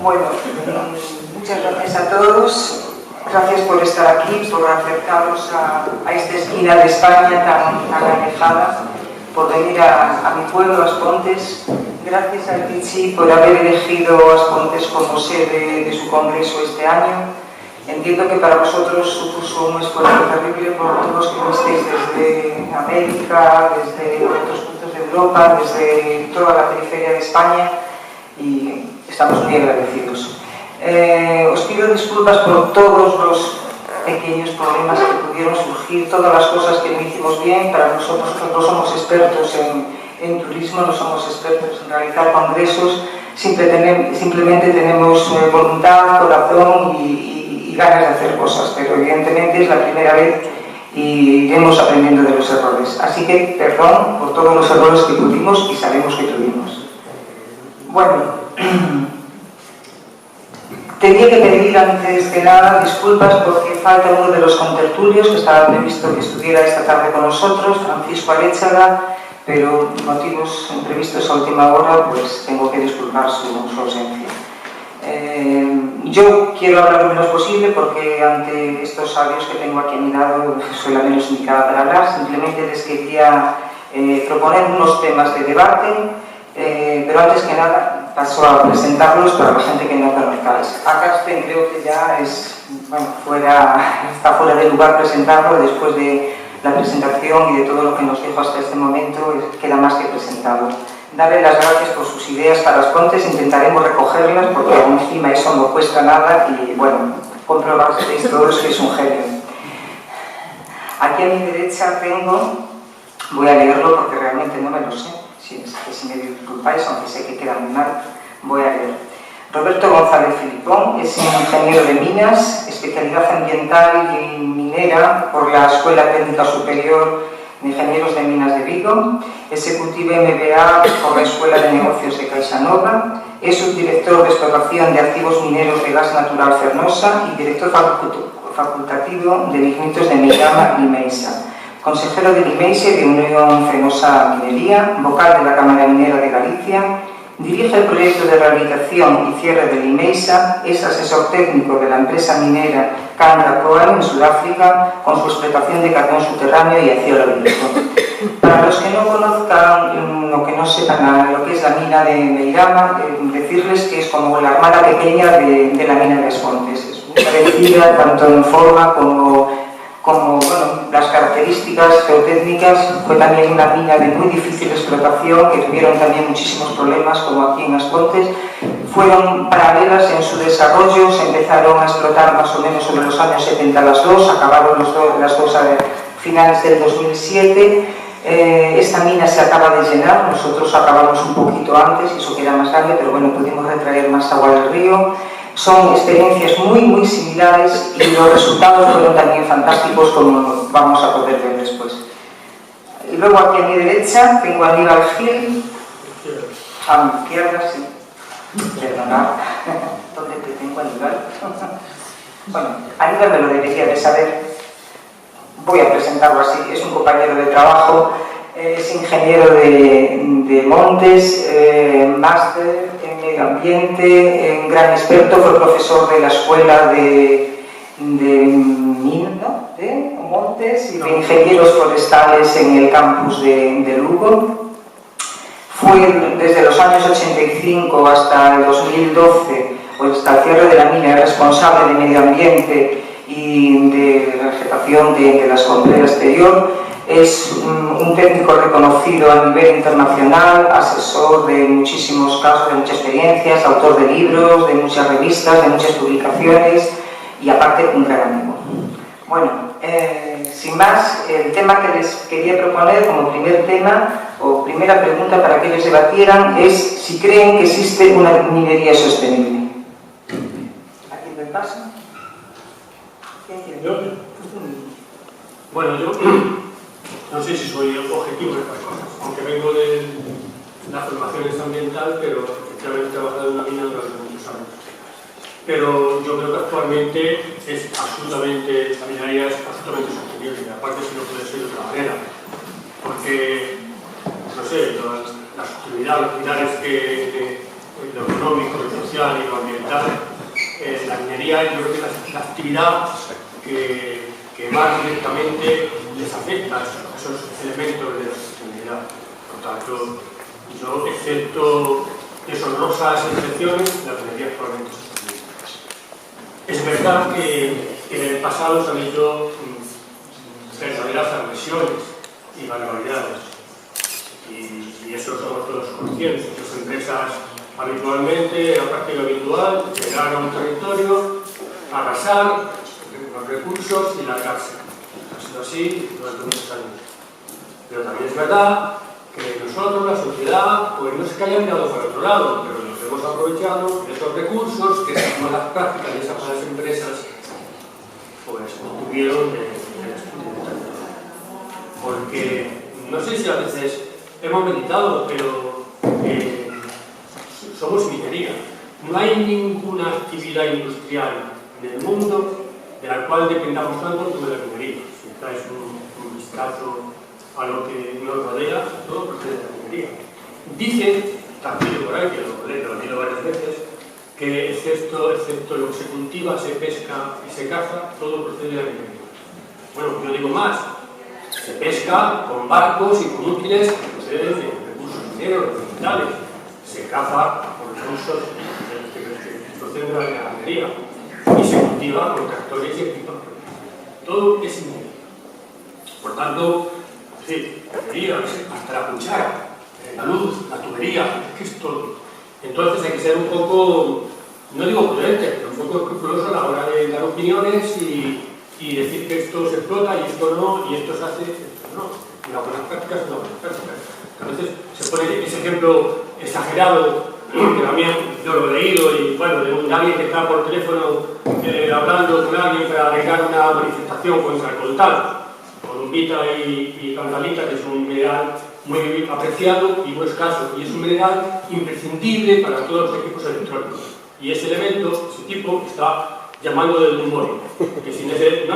Bueno, muchas gracias a todos. Gracias por estar aquí, por acercaros a esta esquina de España tan alejada, por venir a mi pueblo, As Pontes. Gracias a Tichi por haber elegido As Pontes como sede de su congreso este año. Entiendo que para vosotros supuso un esfuerzo terrible por todos que visteis desde América, desde otros puntos de Europa, desde toda la periferia de España, y estamos muy agradecidos. Os pido disculpas por todos los pequeños problemas que pudieron surgir, todas las cosas que no hicimos bien. Para nosotros no somos expertos en turismo, no somos expertos en realizar congresos, simplemente tenemos voluntad, corazón y ganas de hacer cosas, pero evidentemente es la primera vez y iremos aprendiendo de los errores. Así que perdón por todos los errores que tuvimos y sabemos que tuvimos. Bueno, tenía que pedir antes de nada disculpas porque falta uno de los contertulios que estaba previsto que estuviera esta tarde con nosotros, Francisco Aréchaga, pero motivos imprevistos a última hora, pues tengo que disculpar su ausencia. Yo quiero hablar lo menos posible porque ante estos sabios que tengo aquí a mi lado soy la menos indicada para hablar. Simplemente les quería proponer unos temas de debate, pero antes que nada paso a presentarlos para la gente que no conozcáis. A Carsten creo que ya está fuera de lugar presentarlo después de la presentación y de todo lo que nos dijo hasta este momento, queda más que presentado. Darle las gracias por sus ideas para As Pontes, intentaremos recogerlas porque encima eso no cuesta nada y bueno, comprobaréis todos que es un genio. Aquí a mi derecha tengo, voy a leerlo porque realmente no me lo sé, si me disculpáis, aunque sé que queda muy mal, voy a leer. Roberto González Filipón es ingeniero de minas, especialidad ambiental y minera por la Escuela Técnica Superior de Ingenieros de Minas de Vigo, Executive MBA por la Escuela de Negocios de Caixanova, es subdirector de explotación de activos mineros de gas natural Fernosa y director facultativo de lignitos de Meirama y Meisa, consejero de Limeise de Unión Fenosa Minería, vocal de la Cámara Minera de Galicia, dirige el proyecto de rehabilitación y cierre de Limeisa, es asesor técnico de la empresa minera Canra Coal en Sudáfrica con su explotación de carbón subterráneo y acero agrícola. Para los que no conozcan o que no sepan lo que es la mina de Meirama, decirles que es como la hermana pequeña de la mina de As Pontes. Es muy parecida tanto en forma como bueno, las características geotécnicas. Fue también una mina de muy difícil explotación que tuvieron también muchísimos problemas, como aquí en As Pontes. Fueron paralelas en su desarrollo, se empezaron a explotar más o menos sobre los años 70 las dos, acabaron las dos a finales del 2007. Esta mina se acaba de llenar, nosotros acabamos un poquito antes, eso queda más grande, pero bueno, pudimos retraer más agua del río. Son experiencias muy similares y los resultados fueron también fantásticos, como vamos a poder ver después. Y luego aquí a mi derecha tengo a Aníbal Gil, a mi izquierda, sí, perdonad, ¿dónde te tengo, Aníbal? Bueno, Aníbal me lo debería de saber, voy a presentarlo así, es un compañero de trabajo, es ingeniero de montes, máster en medio ambiente, un gran experto, fue profesor de la escuela de montes y de ingenieros forestales en el campus de Lugo. Fue desde los años 85 hasta el 2012, pues hasta el cierre de la mina, responsable de medio ambiente y de la vegetación de la escombrera exterior. Es un técnico reconocido a nivel internacional, asesor de muchísimos casos, de muchas experiencias, autor de libros, de muchas revistas, de muchas publicaciones y aparte un gran amigo. Bueno, sin más, el tema que les quería proponer como primer tema o primera pregunta para que ellos debatieran es si creen que existe una minería sostenible. ¿A quién me pasa? ¿Quién quiere? Bueno, yo no sé si soy objetivo de estas cosas, aunque vengo de la formación ambiental, pero efectivamente he trabajado en una mina durante muchos años. Pero yo creo que actualmente la minería es absolutamente sostenible, y aparte si no puede ser de otra manera, porque, no sé, la sostenibilidad, los pilares lo económico, lo social y lo ambiental ambiental, la minería yo creo que es la actividad que más directamente les afecta a esos elementos de la sostenibilidad. Por tanto, yo, excepto deshonrosas excepciones, la minería es probablemente sostenible. Es verdad que en el pasado se han hecho verdaderas agresiones y barbaridades, y eso somos todos conscientes. Las empresas habitualmente, la práctica habitual, llegar a un territorio, arrasar los recursos y largarse. Ha sido así durante muchos años. Pero también es verdad que nosotros, la sociedad, pues no es que haya mirado para otro lado, pero nos hemos aprovechado de esos recursos que esas malas prácticas y esas malas empresas pues obtuvieron de porque no sé si a veces hemos meditado, pero somos minería. No hay ninguna actividad industrial en el mundo de la cual dependamos tanto como de la minería. Si dais un vistazo a lo que nos rodea, todo procede de la minería. Dicen, también por ahí, que lo he leído varias veces, que excepto lo que se cultiva, se pesca y se caza, todo procede de la minería. Bueno, yo digo más, se pesca con barcos y con útiles que proceden de recursos mineros, vegetales, se caza con recursos que proceden de la minería y se cultiva con tractores y equipos. Todo es minería. Por tanto, sí, la minería, hasta la cuchara, la luz, la tubería, es que es todo. Entonces hay que ser un poco, no digo prudente, pero un poco escrupuloso a la hora de dar opiniones y decir que esto se explota y esto no, y esto se hace, esto no. Y las buenas prácticas son las buenas prácticas. A veces se pone ese ejemplo exagerado, que también yo lo he leído, y bueno, de alguien que está por teléfono hablando con alguien para arreglar una manifestación contra el coltán, con Vita y Cantalita, que es un mineral muy apreciado y muy escaso, y es un mineral imprescindible para todos los equipos electrónicos. Y ese elemento, ese tipo, está llamando del demonio, que sin ese... No,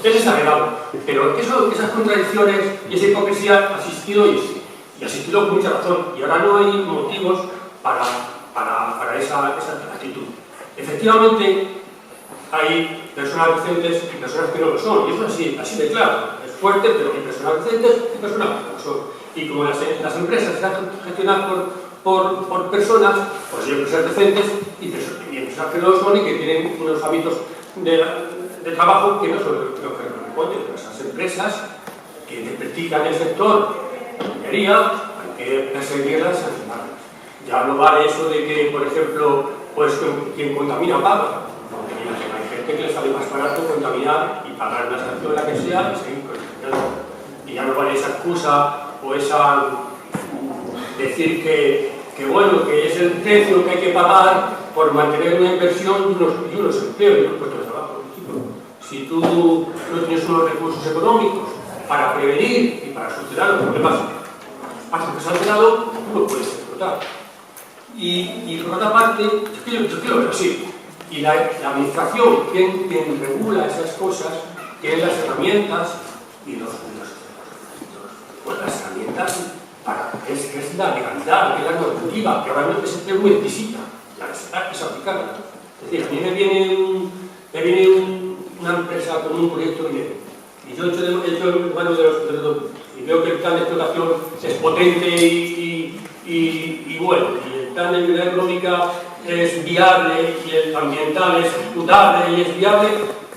es exagerado, pero esas contradicciones y esa hipocresía ha existido y ha existido con mucha razón, y ahora no hay motivos para esa actitud. Efectivamente, hay personas decentes y personas que no lo son, y eso es así de claro. Es fuerte, pero hay personas decentes y personas que no lo son. Y como las empresas están gestionadas por personas, pues hay empresas decentes y empresas que no lo son y que tienen unos hábitos de trabajo que no son los que corresponden. Esas empresas que practican el sector de minería, hay que perseguirlas y sancionarlas. Ya no vale eso de que, por ejemplo, pues quien contamina paga. Hay gente que les sale más barato contaminar y pagar una sanción, la que sea, y seguir contaminando. Y ya no vale esa excusa o esa decir que bueno, que es el precio que hay que pagar por mantener una inversión y unos empleos y unos puestos de trabajo. Si tú no tienes unos recursos económicos para prevenir y para solucionar los problemas que se han generado, tú lo puedes explotar. Y por otra parte, yo quiero ver así. Y la administración, quien regula esas cosas, tiene las herramientas y las herramientas que es la legalidad, que es la normativa, que realmente se es muy exquisita, es aplicarla. Es decir, a mí me viene una empresa con un proyecto minero, y yo he hecho mano de los y veo que el plan de explotación es potente y bueno, y el plan de actividad económica es viable, y el ambiental es ejecutable y es viable,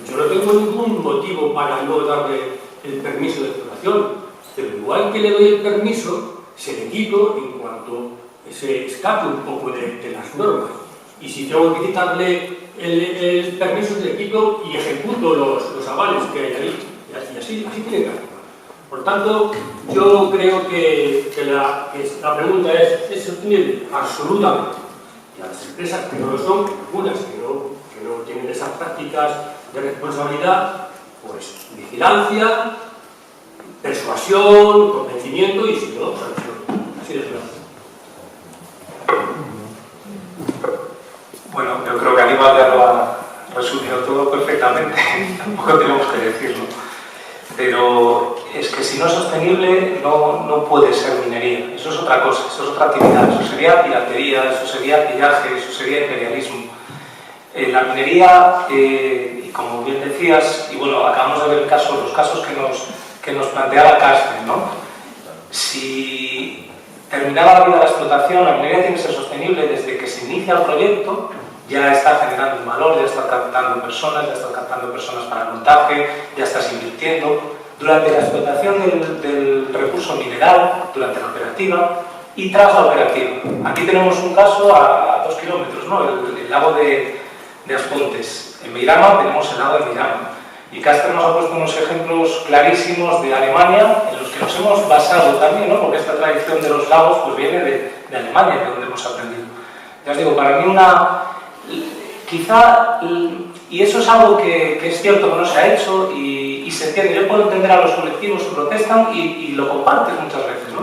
yo no tengo ningún motivo para no darle el permiso de explotación. Pero igual que le doy el permiso, se le quito en cuanto se escape un poco de las normas. Y si tengo que quitarle el permiso, se le quito y ejecuto los avales que hay ahí. Y así tiene que actuar. Por tanto, yo creo que la pregunta es sostenible, absolutamente. Y a las empresas que no lo son, algunas que no tienen esas prácticas de responsabilidad, pues vigilancia, persuasión, convencimiento y si no, sanción. Así de claro. Bueno, yo creo que Aníbal ya lo ha resumido todo perfectamente, tampoco tenemos que decirlo. Pero es que si no es sostenible, no puede ser minería. Eso es otra cosa, eso es otra actividad. Eso sería piratería, eso sería pillaje, eso sería imperialismo. La minería, y como bien decías, y bueno, acabamos de ver los casos que nos planteaba Casper, ¿no? Si terminada la vida de la explotación, la minería tiene que ser sostenible desde que se inicia el proyecto, ya está generando un valor, ya está captando personas para el montaje, ya estás invirtiendo. Durante la explotación del recurso mineral, durante la operativa y tras la operativa. Aquí tenemos un caso a 2 kilómetros, ¿no? El lago de Aspontes. En Meirama tenemos el lago de Meirama. Y Casper nos ha puesto unos ejemplos clarísimos de Alemania en los que nos hemos basado también, ¿no? Porque esta tradición de los lagos pues viene de Alemania, de donde hemos aprendido. Ya os digo, para mí quizá, y eso es algo que es cierto que no se ha hecho y se entiende. Yo puedo entender a los colectivos que protestan y lo comparten muchas veces, ¿no?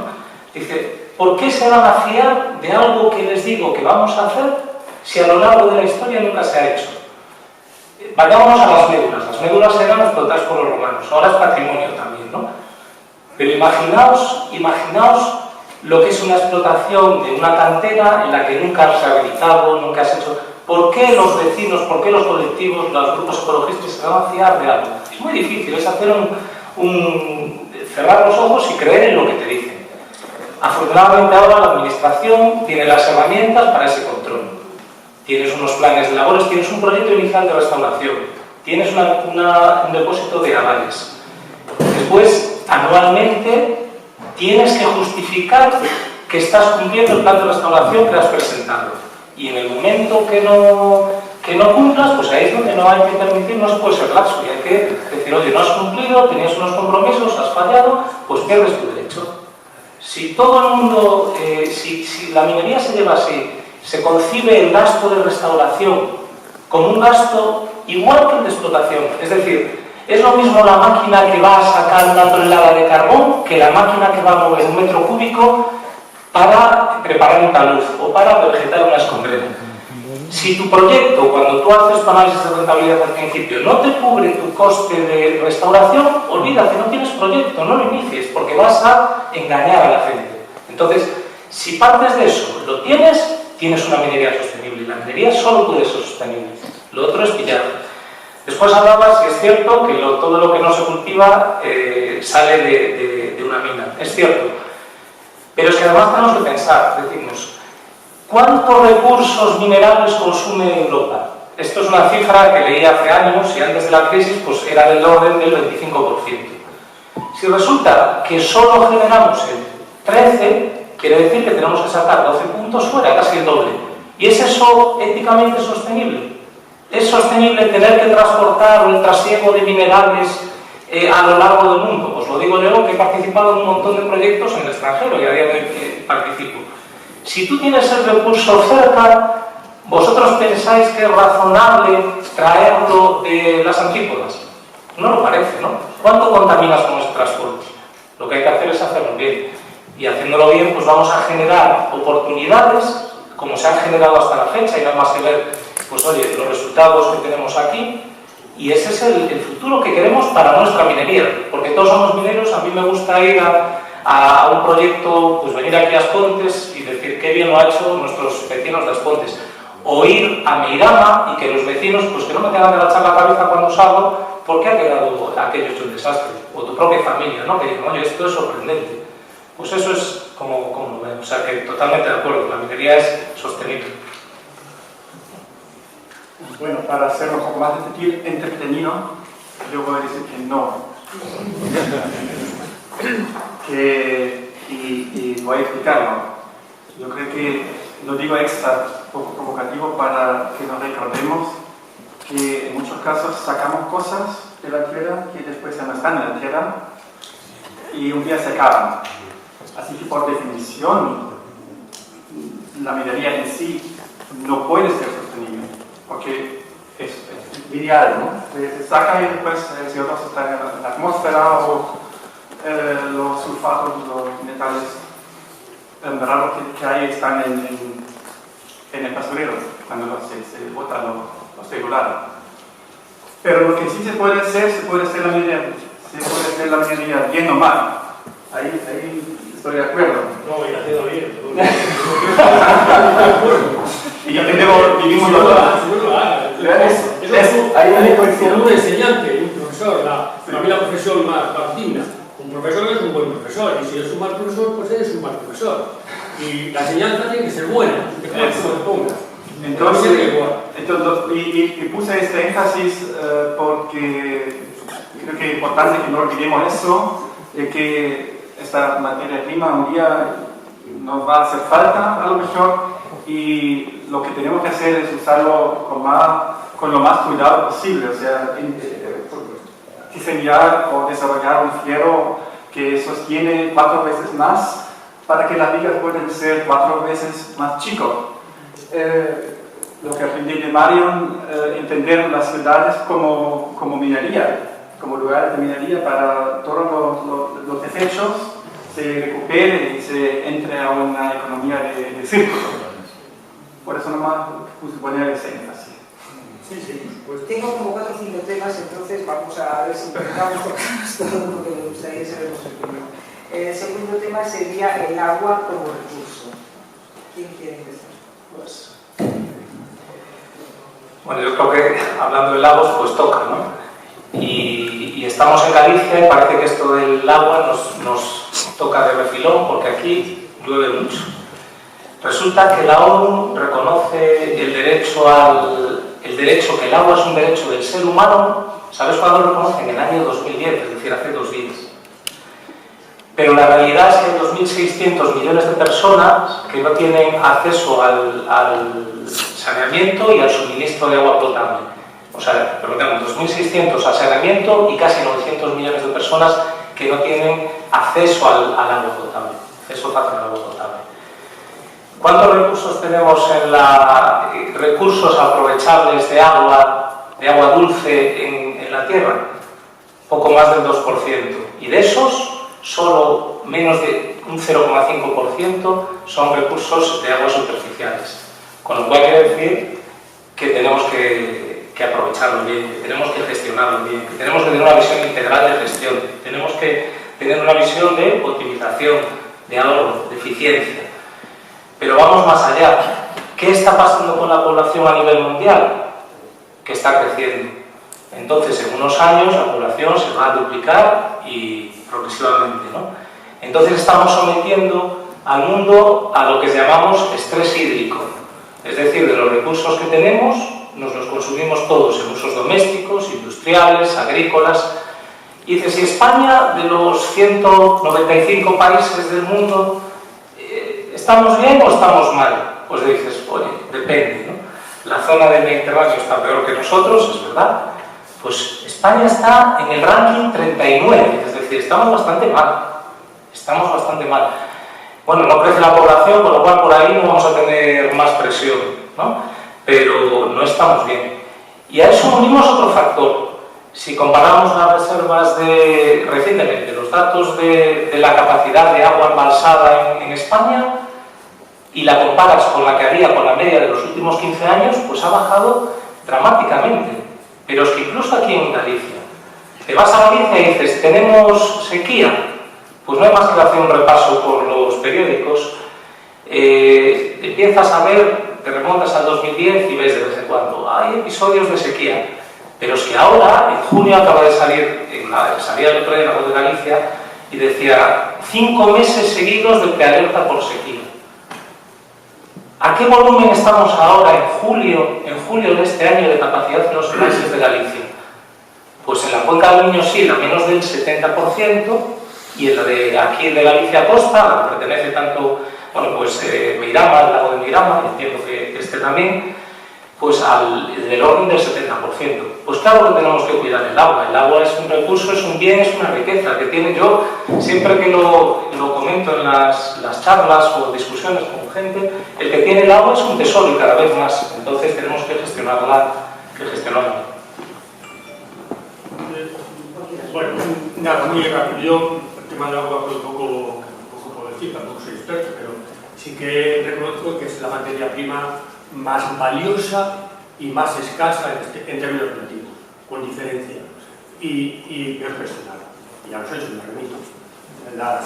Dice, ¿por qué se van a fiar de algo que les digo que vamos a hacer si a lo largo de la historia nunca se ha hecho? Vayámonos a las médulas. Las médulas eran explotadas por los romanos, ahora es patrimonio también, ¿no? Pero imaginaos lo que es una explotación de una cantera en la que nunca se ha habilitado, nunca has hecho... ¿Por qué los vecinos, por qué los colectivos, los grupos ecologistas se van a fiar de algo? Es muy difícil, es hacer cerrar los ojos y creer en lo que te dicen. Afortunadamente ahora la administración tiene las herramientas para ese control. Tienes unos planes de labores, tienes un proyecto inicial de restauración, tienes un depósito de avales. Después, anualmente, tienes que justificar que estás cumpliendo el plan de restauración que has presentado. Y en el momento que no cumplas, pues ahí es donde no hay que permitir, no se puede ser laxo. Y hay que decir, oye, no has cumplido, tenías unos compromisos, has fallado, pues pierdes tu derecho. Si todo el mundo, si la minería se lleva así, se concibe el gasto de restauración como un gasto igual que el de explotación. Es decir, es lo mismo la máquina que va a sacar una tonelada de carbón que la máquina que va a mover un metro cúbico para preparar un talud o para vegetar una escombrera. Si tu proyecto, cuando tú haces tu análisis de rentabilidad al principio, no te cubre tu coste de restauración, olvídate, no tienes proyecto, no lo inicies, porque vas a engañar a la gente. Entonces, si partes de eso, lo tienes una minería sostenible, y la minería solo puede ser sostenible. Lo otro es pillar. Después hablabas, y es cierto, que todo lo que no se cultiva sale de una mina. Es cierto. Pero es que además tenemos que pensar, decirnos, ¿cuántos recursos minerales consume Europa? Esto es una cifra que leí hace años y antes de la crisis pues era del orden del 25%. Si resulta que solo generamos el 13%, quiere decir que tenemos que sacar 12 puntos fuera, casi el doble. ¿Y es eso éticamente sostenible? ¿Es sostenible tener que transportar el trasiego de minerales a lo largo del mundo? Pues lo digo yo, que he participado en un montón de proyectos en el extranjero y a día de hoy participo. Si tú tienes el recurso cerca, ¿vosotros pensáis que es razonable traerlo de las antípodas? No lo parece, ¿no? ¿Cuánto contaminas con ese transporte? Lo que hay que hacer es hacerlo bien. Y haciéndolo bien, pues vamos a generar oportunidades, como se han generado hasta la fecha, y nada más que ver, pues oye, los resultados que tenemos aquí. Y ese es el futuro que queremos para nuestra minería, porque todos somos mineros. A mí me gusta ir a un proyecto, pues venir aquí a Aspontes y decir qué bien lo ha hecho nuestros vecinos de Aspontes, o ir a Meirama y que los vecinos, pues que no me tengan que agachar la cabeza cuando salgo porque ha quedado aquello hecho un desastre, o tu propia familia, ¿no? Que digan, oye, esto es sorprendente. Pues eso es como lo ven, o sea que totalmente de acuerdo, la minería es sostenible. Bueno, para hacerlo un poco más entretenido, yo voy a decir que no. Y voy a explicarlo. Yo creo que lo digo extra, poco provocativo, para que nos recordemos que en muchos casos sacamos cosas de la tierra que después ya no están en la tierra y un día se acaban. Así que por definición, la minería en sí no puede ser sostenible, porque es ideal, ¿no? Se saca y después el CO2 está en la atmósfera, o los sulfatos, los metales raros que hay están en el basurero cuando se bota los regulares. Pero lo que sí se puede hacer la minería bien o mal. Ahí estoy de acuerdo. No, y haciendo bien. Y ya vivimos los dos. Ahí como un enseñante, un profesor, para mí la profesión más digna. Un profesor es un buen profesor, y si es un mal profesor, pues eres un mal profesor. Y la enseñanza tiene que ser buena, que te pongas. Entonces, y puse este énfasis porque creo que es importante que no olvidemos eso, de que esta materia prima un día nos va a hacer falta a lo mejor, y lo que tenemos que hacer es usarlo con lo más cuidado posible, o sea, diseñar o desarrollar un fierro que sostiene 4 veces más para que las vigas puedan ser 4 veces más chicos. Lo que aprendí de Marion, entender las ciudades como minería, como lugares de minería para todos los desechos se recupere y se entre a una economía de círculo. Por eso nomás puse poner ese énfasis. Sí, pues tengo como 4 o 5 temas, entonces vamos a ver si intentamos tocarlos todo, porque me gustaría saber el primero. El segundo tema sería el agua como recurso. ¿Quién quiere empezar? Pues, bueno, yo creo que hablando de lagos, pues toca, ¿no? Y estamos en Galicia y parece que esto del agua nos toca de refilón, porque aquí llueve mucho. Resulta que la ONU reconoce el derecho que el agua es un derecho del ser humano. ¿Sabes cuándo lo reconoce? En el año 2010, es decir, hace 2 días. Pero la realidad es que hay 2.600 millones de personas que no tienen acceso al saneamiento y al suministro de agua potable. O sea, tenemos 2.600 al saneamiento y casi 900 millones de personas que no tienen acceso al agua potable, acceso fácil al agua potable. ¿Cuántos recursos tenemos recursos aprovechables de agua dulce en la Tierra? Poco más del 2%. Y de esos, solo menos de un 0,5% son recursos de aguas superficiales. Con lo cual quiere decir que tenemos que aprovecharlo bien, que tenemos que gestionarlo bien, que tenemos que tener una visión integral de gestión, tenemos que tener una visión de optimización, de ahorro, de eficiencia. Pero vamos más allá. ¿Qué está pasando con la población a nivel mundial? Que está creciendo. Entonces, en unos años la población se va a duplicar y progresivamente, ¿no? Entonces estamos sometiendo al mundo a lo que llamamos estrés hídrico. Es decir, de los recursos que tenemos, nos los consumimos todos en usos domésticos, industriales, agrícolas. Y dice, si España, de los 195 países del mundo, ¿estamos bien o estamos mal? Pues dices, oye, depende, ¿no? La zona del Mediterráneo está peor que nosotros, es verdad. Pues España está en el ranking 39, es decir, estamos bastante mal. Estamos bastante mal. Bueno, no crece la población, con lo cual por ahí no vamos a tener más presión, ¿no? Pero no estamos bien. Y a eso unimos otro factor. Si comparamos las reservas recientemente, los datos de la capacidad de agua embalsada en España, y la comparas con la que había, con la media de los últimos 15 años, pues ha bajado dramáticamente. Pero es que incluso aquí en Galicia, te vas a Galicia y dices, ¿tenemos sequía? Pues no hay más que hacer un repaso por los periódicos. Empiezas a ver, te remontas al 2010 y ves de vez en cuando, hay episodios de sequía. Pero es que ahora, en junio, acaba de salir, salía el otro día en la Voz de Galicia, y decía, 5 meses seguidos de prealerta por sequía. ¿A qué volumen estamos ahora en julio de este año de capacidad en los países de Galicia? Pues en la cuenca del Miño sí, a menos del 70%, y en la de aquí de Galicia Costa, a la que pertenece tanto, bueno, pues Meirama, el lago de Meirama, entiendo que este también, pues del orden del 70%. Pues claro que tenemos que cuidar el agua. El agua es un recurso, es un bien, es una riqueza que tiene. Yo, siempre que lo comento en las charlas o discusiones con gente, el que tiene el agua es un tesoro y cada vez más. Entonces tenemos que gestionarla. Bueno, nada, muy rápido. Yo, el tema del agua, pues poco puedo decir, tampoco soy experto, pero sí que reconozco que es la materia prima más valiosa y más escasa en términos relativos, con diferencia, y es personal. Y a los hechos me remito. Las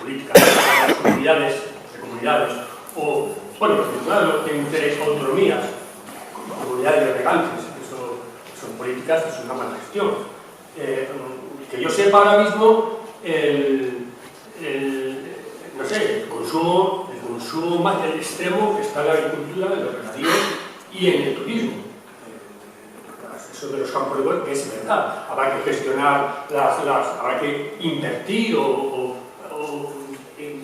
políticas de las comunidades, o, bueno, los titulados que tienen autonomías, comunidades de regalo, eficaz es una mala gestión. Que yo sepa ahora mismo, no sé, el consumo más extremo que está en la agricultura, en los regadíos y en el turismo. Eso de los campos de golf, que es verdad. Habrá que gestionar, habrá que invertir o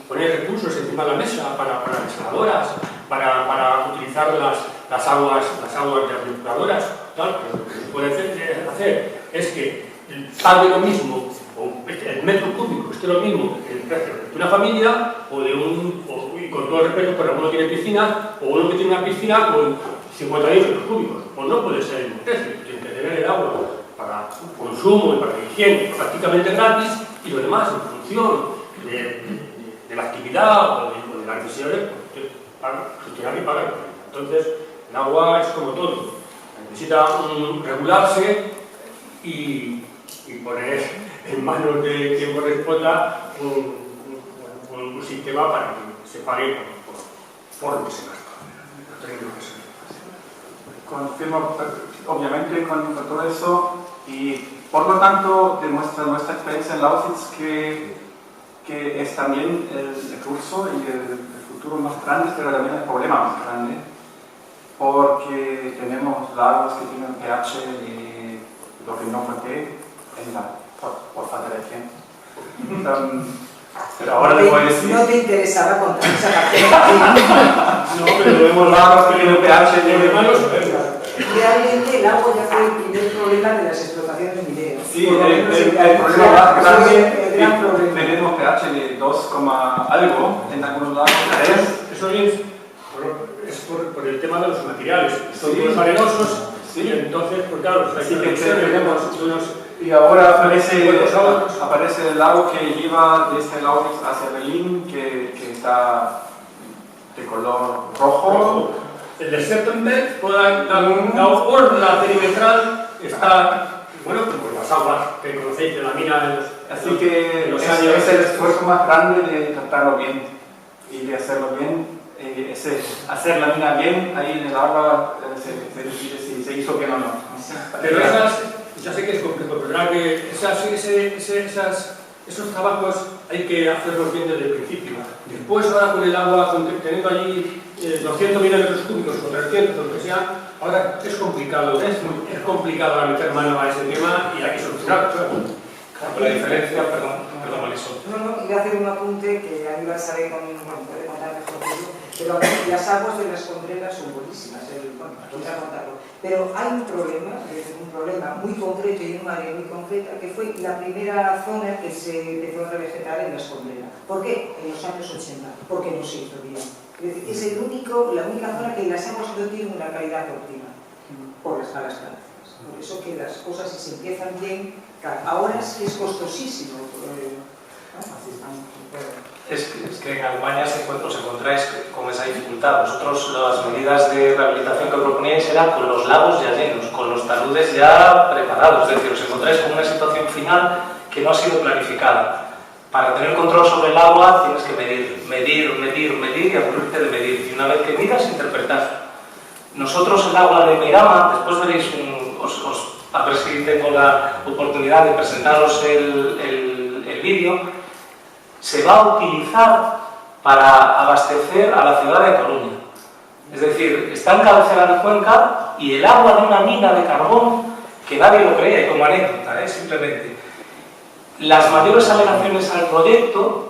poner recursos encima de la mesa para desaladoras, para utilizar las aguas depuradoras. Claro, lo que se puede hacer es que pague lo mismo, o el metro cúbico esté lo mismo que el precio de una familia, y con todo el respeto, pero uno tiene piscina, o uno que tiene una piscina con 50 metros cúbicos, pues no puede ser el mismo precio. Tiene que tener el agua para consumo y para higiene prácticamente gratis, y lo demás en función de la actividad o de las necesidades, para gestionar y pagar. Entonces, el agua es como todo, necesita regularse y poner en manos de quien corresponda un sistema para que se pague por lo que se gasta. Confirmo obviamente con todo eso, y por lo tanto demuestra nuestra experiencia en Lausitz que es también el recurso y el futuro más grande, pero también el problema más grande, porque tenemos lagos que tienen pH de lo que no conté por falta de tiempo. Pero ahora les voy a decir... No te interesaba contar esa parte. No, pero tenemos lagos que tienen pH de malos. Realmente el agua ya fue el primer problema de las explotaciones mineras. Sí, el problema más grande tenemos pH de 2, algo en algunos lagos. Eso es por el tema de los materiales. Son los arenosos, y entonces, pues claro, hay que tenemos unos... Y ahora aparece el lago que lleva desde Lausitz hacia Berlín, que está de color rojo. El de September, la orla perimetral está, bueno, como las aguas que conocéis de la mina. Así que es el esfuerzo más grande de tratarlo bien y de hacerlo bien. Hacer la mina bien, ahí en el agua se decide si se hizo bien o no. Pero ya sé que es complejo, pero que esos trabajos hay que hacerlos bien desde el principio. Después, ahora con el agua, teniendo allí 200 milímetros cúbicos o 300 o lo que sea, ahora es complicado ahora meter mano a ese tema y hay que solucionarlo. Claro, la diferencia, perdón, Marisol. No, iba a hacer un apunte que Aníbal sabe puede contar mejor que yo, pero las aguas de las Contreras son buenísimas, podría contarlo. Pero hay un problema muy concreto y en un área muy concreta, que fue la primera zona que se empezó a revegetar en las Contreras. ¿Por qué? En los años 80, porque no se hizo bien. Es la única zona que las aguas no tienen una calidad óptima por las malas prácticas. Por eso que las cosas, si se empiezan bien, ahora es que es costosísimo. Es que en Alemania os encontráis con esa dificultad. Vosotros las medidas de rehabilitación que proponíais eran con los lagos ya llenos, con los taludes ya preparados. Es decir, os encontráis con una situación final que no ha sido planificada. Para tener control sobre el agua tienes que medir y aburrirte de medir. Y una vez que miras, interpretar. Nosotros el agua de Meirama, después veréis a ver si tengo la oportunidad de presentaros el vídeo, se va a utilizar para abastecer a la ciudad de Coruña. Es decir, está en cabecera de Cuenca y el agua de una mina de carbón, que nadie lo creía, y como anécdota, simplemente. Las mayores alegaciones al proyecto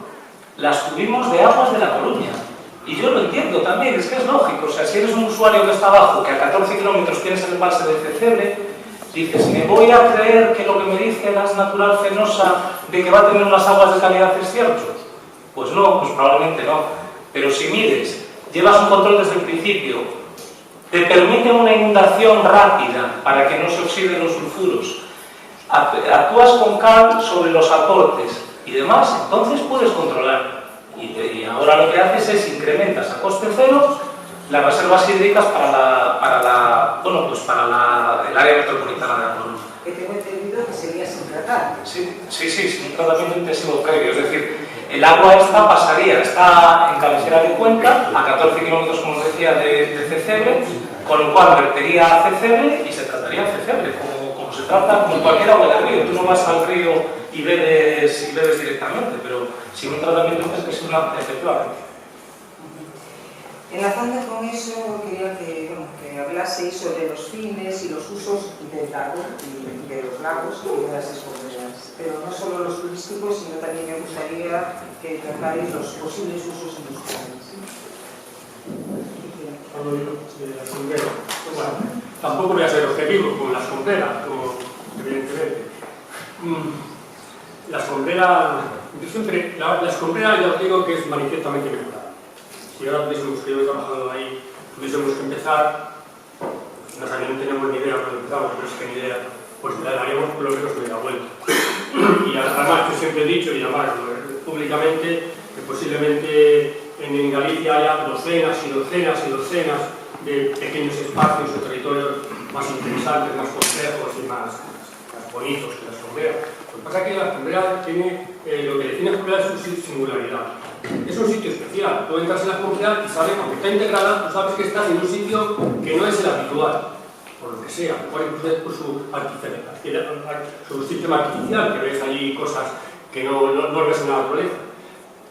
las tuvimos de aguas de La Coruña. Y yo lo entiendo también, es que es lógico. O sea, si eres un usuario que está abajo, que a 14 kilómetros tienes el embalse de Cecebre, dices, ¿me voy a creer que lo que me dice Gas Natural Fenosa de que va a tener unas aguas de calidad es cierto? Pues no, pues probablemente no. Pero si mides, llevas un control desde el principio, te permite una inundación rápida para que no se oxiden los sulfuros, actúas con cal sobre los aportes y demás, entonces puedes controlar. Y ahora lo que haces es incrementas a coste cero las reservas hídricas para el área metropolitana de La Coruña. Que tengo entendido que sería sin tratar. Sí, sin un tratamiento intensivo previo. Es decir, el agua está en cabecera de Cuenca, a 14 kilómetros, como os decía, de Cecebre, con lo cual vertería a Cecebre y se trataría a Cecebre como O se trata como cualquier agua del río. Tú no vas al río y bebes directamente, pero si un tratamiento tienes que ser efectivamente. Enlazando con eso, quería que hablaseis sobre los fines y los usos del lago, y de los lagos y de las escombreras. Pero no solo los turísticos, sino también me gustaría que tratáis los posibles usos industriales. De la escombrera. Bueno, tampoco voy a ser objetivo con la escombrera, como evidentemente. La escombrera, yo siempre, la escombrera ya os digo que es manifiestamente mejorada. Si ahora tuviésemos que yo he trabajado ahí, tuviésemos que empezar, no sabemos, no tenemos ni idea cuando empezamos, pero es que ni idea, pues le daríamos por lo menos media vuelta. Y además, yo siempre he dicho, y además públicamente, que posiblemente en Galicia haya docenas y docenas y docenas de pequeños espacios o territorios más interesantes, más complejos y más bonitos que la escombrera. Lo que pasa es que la escombrera tiene, lo que define la escombrera es su singularidad. Es un sitio especial. Tú entras en la escombrera y sabes, aunque está integrada, tú sabes que estás en un sitio que no es el habitual, por lo que sea, por su sistema artificial, que ves allí cosas que no ves en la naturaleza.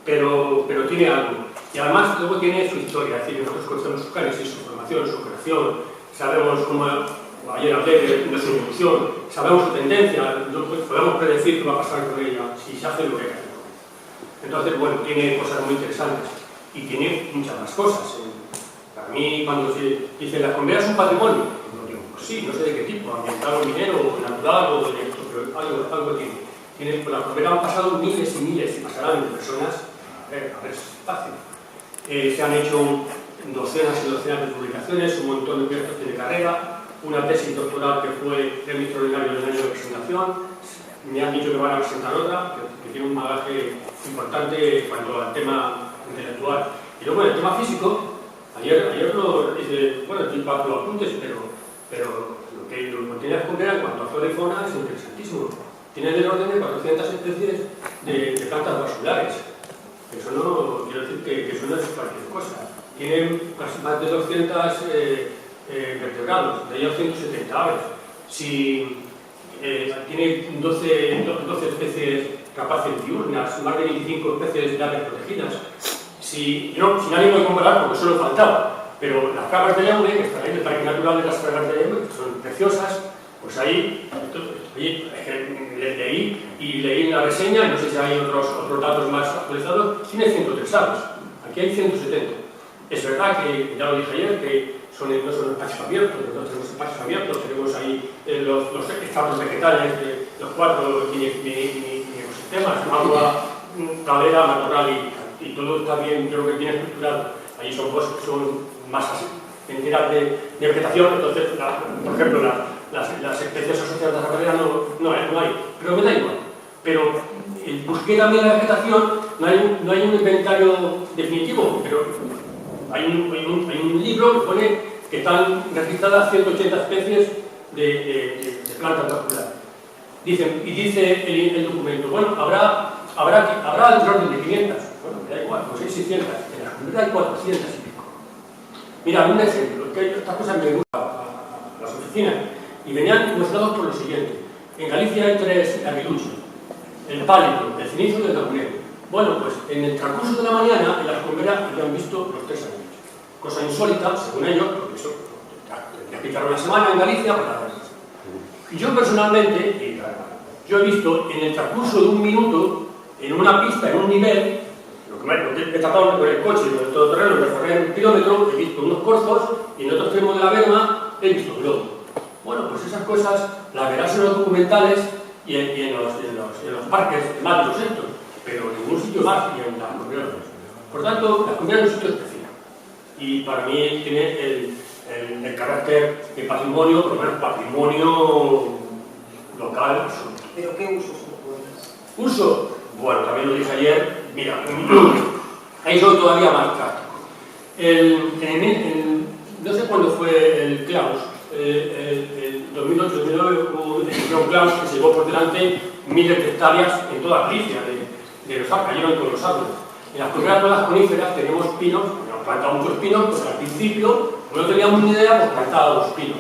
Pero tiene algo. Y además luego tiene su historia, es decir, nosotros conocemos su génesis, su formación, su creación, sabemos cómo, ayer hablé de su evolución, sabemos su tendencia, podemos predecir qué va a pasar con ella, si se hace lo que hay. Entonces, bueno, tiene cosas muy interesantes y tiene muchas más cosas. Para mí, cuando se dice la escombrera es un patrimonio, yo digo, pues sí, no sé de qué tipo, ambiental o minero, o natural, o de esto, pero algo tiene. Por la escombrera han pasado miles y miles, y pasarán de personas, a ver si es fácil. Se han hecho docenas y docenas de publicaciones, un montón de proyectos de carrera, una tesis doctoral que fue premio extraordinario del año de presentación. Me han dicho que van a presentar otra, que tiene un bagaje importante cuanto al tema intelectual. Y luego, en el tema físico, ayer lo dice, bueno, estoy para los apuntes, pero lo que contiene la escombrera en cuanto a flora y fauna es interesantísimo. Tiene del orden de 400 especies de plantas vasculares. Eso no quiero decir que eso no es cualquier cosa. Tiene casi más de 200 vertebrados, de ellos 170 aves. Tiene 12 especies capaces diurnas, más de 25 especies de aves protegidas. Sin ánimo de comparar, porque solo faltaba, pero las cabras de León, que están ahí en el Parque Natural de las Cabras de León, que son preciosas, pues ahí leí en la reseña, y no sé si hay otros datos más actualizados, tiene 103 aves, aquí hay 170. Es verdad que, ya lo dije ayer, que no son espacios abiertos, nosotros tenemos espacios abiertos, tenemos ahí los estratos vegetales, los 4 mini ecosistemas, agua, cadera, matorral y todo está bien, creo que bien estructurado. Allí son bosques, son masas enteras de vegetación, entonces, por ejemplo, las especies asociadas a la cadera no hay, pero me da igual. Pero busqué también la vegetación, no hay un inventario definitivo, pero hay un libro que pone que están registradas 180 especies de plantas vasculares. Dice el documento, bueno, habrá del orden de 500, bueno, me da igual, pues hay 600, en la escombrera hay 400 y pico. Mira, un ejemplo, que estas cosas me gustan a las oficinas, y venían mostrados por lo siguiente. En Galicia hay 3 aguiluchos, el pálido, el cenizo y el lagunero. Bueno, pues en el transcurso de la mañana, en la escombrera, ya han visto los 3 aguiluchos. Cosa insólita, según ellos, porque eso tendría que quitar una semana en Galicia para ver eso. Y yo personalmente, yo he visto en el transcurso de un minuto, en una pista, en un nivel, lo que he tratado con el coche, con el todoterreno, de recorrer 1 kilómetro, he visto unos corzos y en otro extremo de la berma he visto globo. Bueno, pues esas cosas las verás en los documentales y en los parques temáticos estos, pero en ningún sitio más y en las escombrera. Por tanto, la escombrera es un sitio especial. Y para mí tiene el carácter de patrimonio, por lo menos patrimonio local absoluto. ¿Pero qué usos propones? ¿Uso? Bueno, también lo dije ayer, mira, ahí soy todavía más práctico. No sé cuándo fue el Klaus, el 2008-2009 hubo un Klaus que se llevó por delante miles de hectáreas en toda Galicia, de los cayeron todos los árboles. En las escombrera todas las coníferas tenemos pinos, hemos plantado muchos pinos, pues al principio, como no teníamos ni idea, pues plantábamos pinos.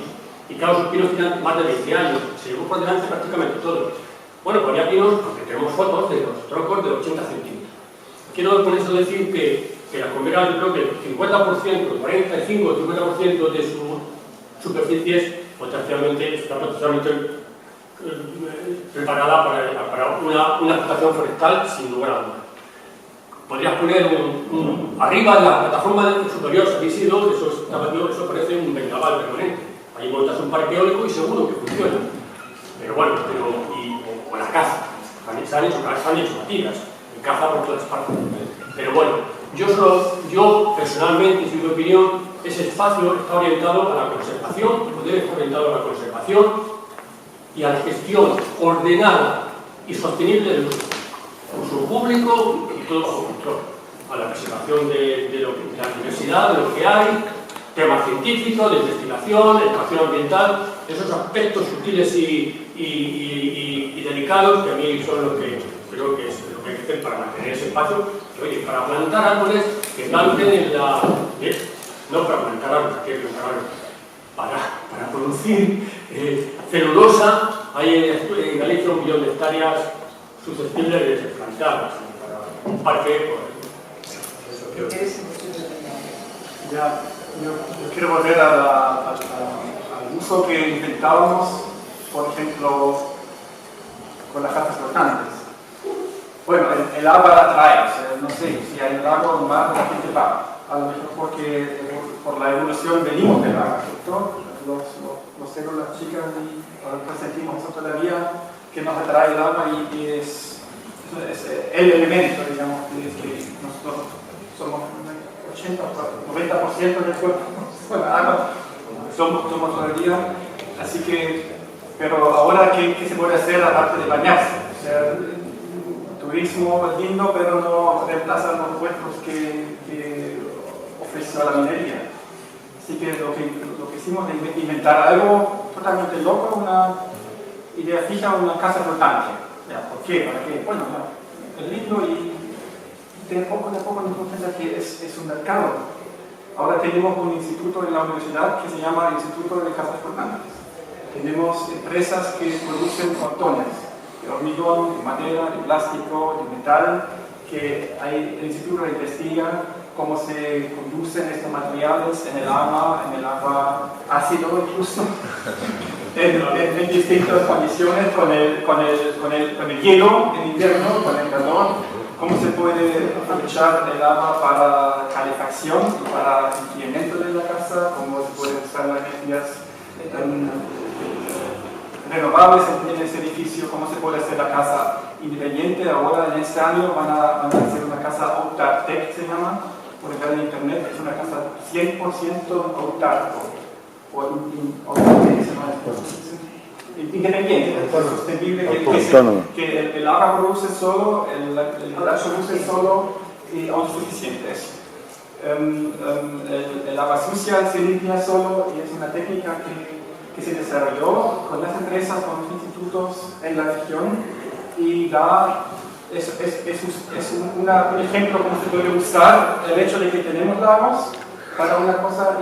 Y claro, sus pinos tienen más de 20 años, se llevó por delante prácticamente todos. Bueno, ponía pinos, porque tenemos fotos de los troncos de 80 centímetros. Quiero con eso decir que la Combera, yo creo que el 50%, 45 o 50% de su superficie potencialmente está potencialmente preparada para una explotación forestal sin lugar a dudas. Podrías poner arriba de la plataforma superior, si habéis ido, eso parece un vendaval permanente. Ahí montas un parque eólico y seguro que funciona. Pero bueno, o la caza. Se han hecho batidas, en caza por todas partes. Pero bueno, yo personalmente, en mi opinión, ese espacio está orientado a la conservación, el poder está orientado a la conservación y a la gestión ordenada y sostenible del uso público y todo bajo control. A la preservación de la diversidad, de lo que hay, temas científicos, de investigación, educación ambiental, esos aspectos sutiles y delicados que a mí son los que creo que es lo que hay que hacer para mantener ese espacio. Que, oye, para plantar árboles que planten en la... no para plantar árboles, hay que plantar árboles. Para producir celulosa, hay en Galicia 1 millón de hectáreas susceptibles de ser plantadas. Para un parque, pues, eso Ya, yo quiero volver al uso que intentábamos, por ejemplo, con las casas flotantes. Bueno, el agua atrae, o sea, no sé, si hay el agua, más la gente va. A lo mejor porque por la evolución venimos del agua, ¿cierto? Los células chicas y ahora sentimos todavía que nos atrae el agua y es el elemento, digamos, que nosotros somos 80 o 90% del cuerpo con agua, somos todavía, así que, pero ahora, ¿qué se puede hacer aparte de bañarse? O sea, turismo es lindo, pero no reemplaza los puestos que ofreció la minería. Así que lo que hicimos es inventar algo totalmente loco, una idea fija, una casa flotante. ¿Por qué? ¿Para qué? Bueno, es lindo y de poco nos damos cuenta que es un mercado. Ahora tenemos un instituto en la universidad que se llama Instituto de Casas Flotantes. Tenemos empresas que producen montones de hormigón, de madera, de plástico, de metal, que el instituto investiga cómo se conducen estos materiales en el agua ácido incluso, en distintas condiciones, con el hielo en invierno, con el calor, cómo se puede aprovechar el agua para calefacción y para enfriamiento de la casa, cómo se pueden usar las energías renovables en ese edificio, cómo se puede hacer la casa independiente. Ahora en este año van a hacer una casa Autartec, se llama, por ver en internet, es una casa 100% autarco, o independiente, sostenible, que el agua produce solo, el agua produce solo y autosuficiente. El agua sucia se limpia solo y es una técnica que se desarrolló con las empresas, con los institutos en la región y da... Es un ejemplo cómo se puede usar el hecho de que tenemos lagos para una cosa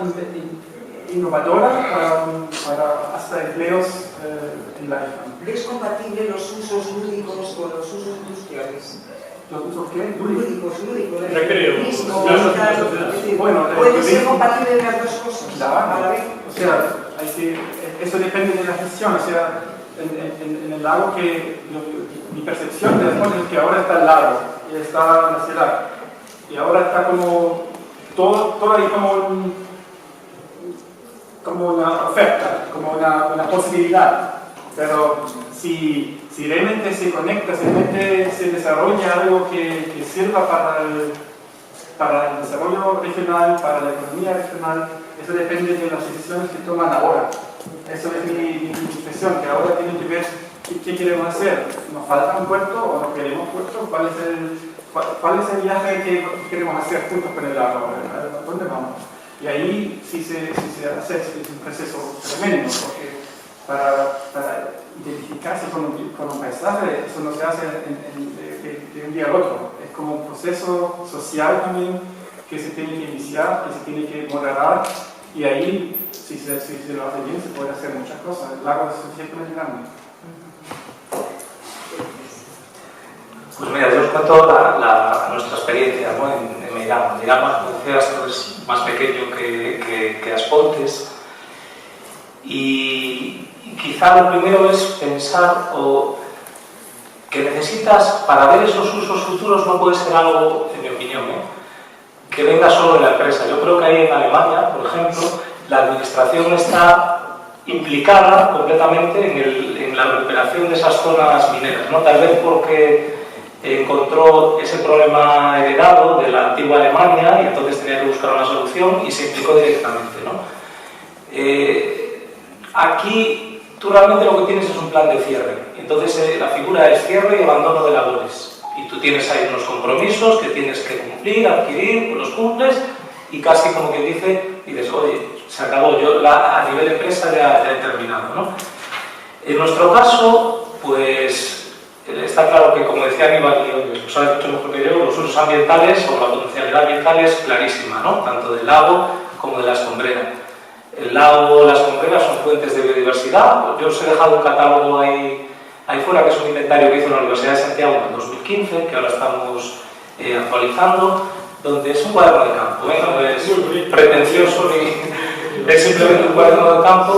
innovadora, para hasta empleos en la región. ¿Es compatible los usos lúdicos con los usos industriales? ¿Los usos qué? Lúdicos. Recreo. Bueno, ¿puede ser compatible las dos cosas? Claro. A la vez. O sea, eso depende de la gestión. O sea, en el lago mi percepción de después es que ahora está el lago y está la ciudad y ahora está como todo ahí como una oferta, como una posibilidad, pero si realmente se conecta, si realmente se desarrolla algo que sirva para el desarrollo regional, para la economía regional, eso depende de las decisiones que toman ahora. Eso es mi impresión, que ahora tienen que ver qué queremos hacer. ¿Nos falta un puerto o no queremos puerto? ¿Cuál es el viaje que queremos hacer juntos con el agua? ¿A dónde vamos? Y ahí si se hace es un proceso tremendo, porque para identificarse con un paisaje, eso no se hace de un día al otro. Es como un proceso social también que se tiene que iniciar, que se tiene que moderar, y ahí si se lo hace bien, se puede hacer muchas cosas. El lago siempre es grande. Pues mira, yo os cuento nuestra experiencia, ¿no? en Meirama. Meirama, como decías, es más pequeño que Aspontes. Y quizá lo primero es pensar que necesitas, para ver esos usos futuros, no puede ser algo, en mi opinión, que venga solo de la empresa. Yo creo que ahí en Alemania, por ejemplo, la administración está implicada completamente en la recuperación de esas zonas mineras, ¿no? Tal vez porque encontró ese problema heredado de la antigua Alemania y entonces tenía que buscar una solución y se implicó directamente, ¿no? Aquí tú realmente lo que tienes es un plan de cierre. Entonces la figura es cierre y abandono de labores. Y tú tienes ahí unos compromisos que tienes que cumplir, adquirir, los cumples y casi como que dices, oye, se acabó, yo a nivel empresa ya he terminado, ¿no? En nuestro caso, pues está claro que, como decía Aníbal, y os sabéis mucho mejor que yo, los usos ambientales o la potencialidad ambiental es clarísima, ¿no? Tanto del lago como de la escombrera. El lago, las escombreras son fuentes de biodiversidad. Yo os he dejado un catálogo ahí fuera, que es un inventario que hizo la Universidad de Santiago en 2015, que ahora estamos actualizando, donde es un cuaderno de campo, no es pretencioso ni es simplemente un cuaderno de campo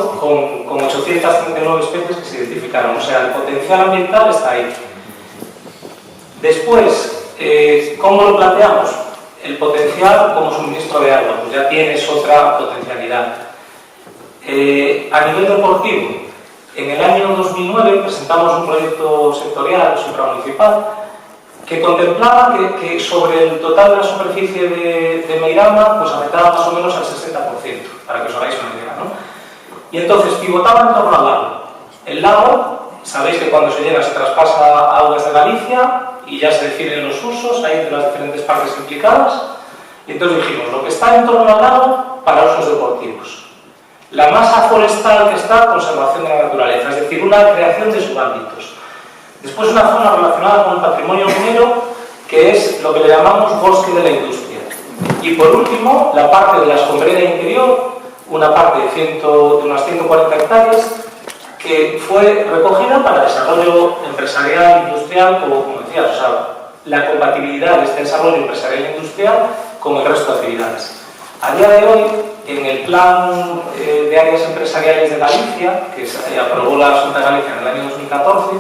con 839 especies que se identificaron. O sea, el potencial ambiental está ahí. Después, ¿cómo lo planteamos? El potencial como suministro de agua, pues ya tienes otra potencialidad. A nivel deportivo, en el año 2009 presentamos un proyecto sectorial supramunicipal que contemplaba que sobre el total de la superficie de Meirama pues afectaba más o menos al 60%, para que os hagáis una idea, ¿no? Y entonces pivotaba en torno al lago. El lago, sabéis que cuando se llena se traspasa a aguas de Galicia y ya se definen los usos, hay de las diferentes partes implicadas, y entonces dijimos, lo que está en torno al lago para usos deportivos. La masa forestal que está, conservación de la naturaleza, es decir, una creación de subámbitos. Después una zona relacionada con el patrimonio minero, que es lo que le llamamos bosque de la industria. Y por último, la parte de la escombrera interior, una parte de unas 140 hectáreas, que fue recogida para desarrollo empresarial, industrial, como decías, o sea, la compatibilidad de este desarrollo empresarial e industrial con el resto de actividades. A día de hoy, en el plan de áreas empresariales de Galicia, que se aprobó la Junta de Galicia en el año 2014,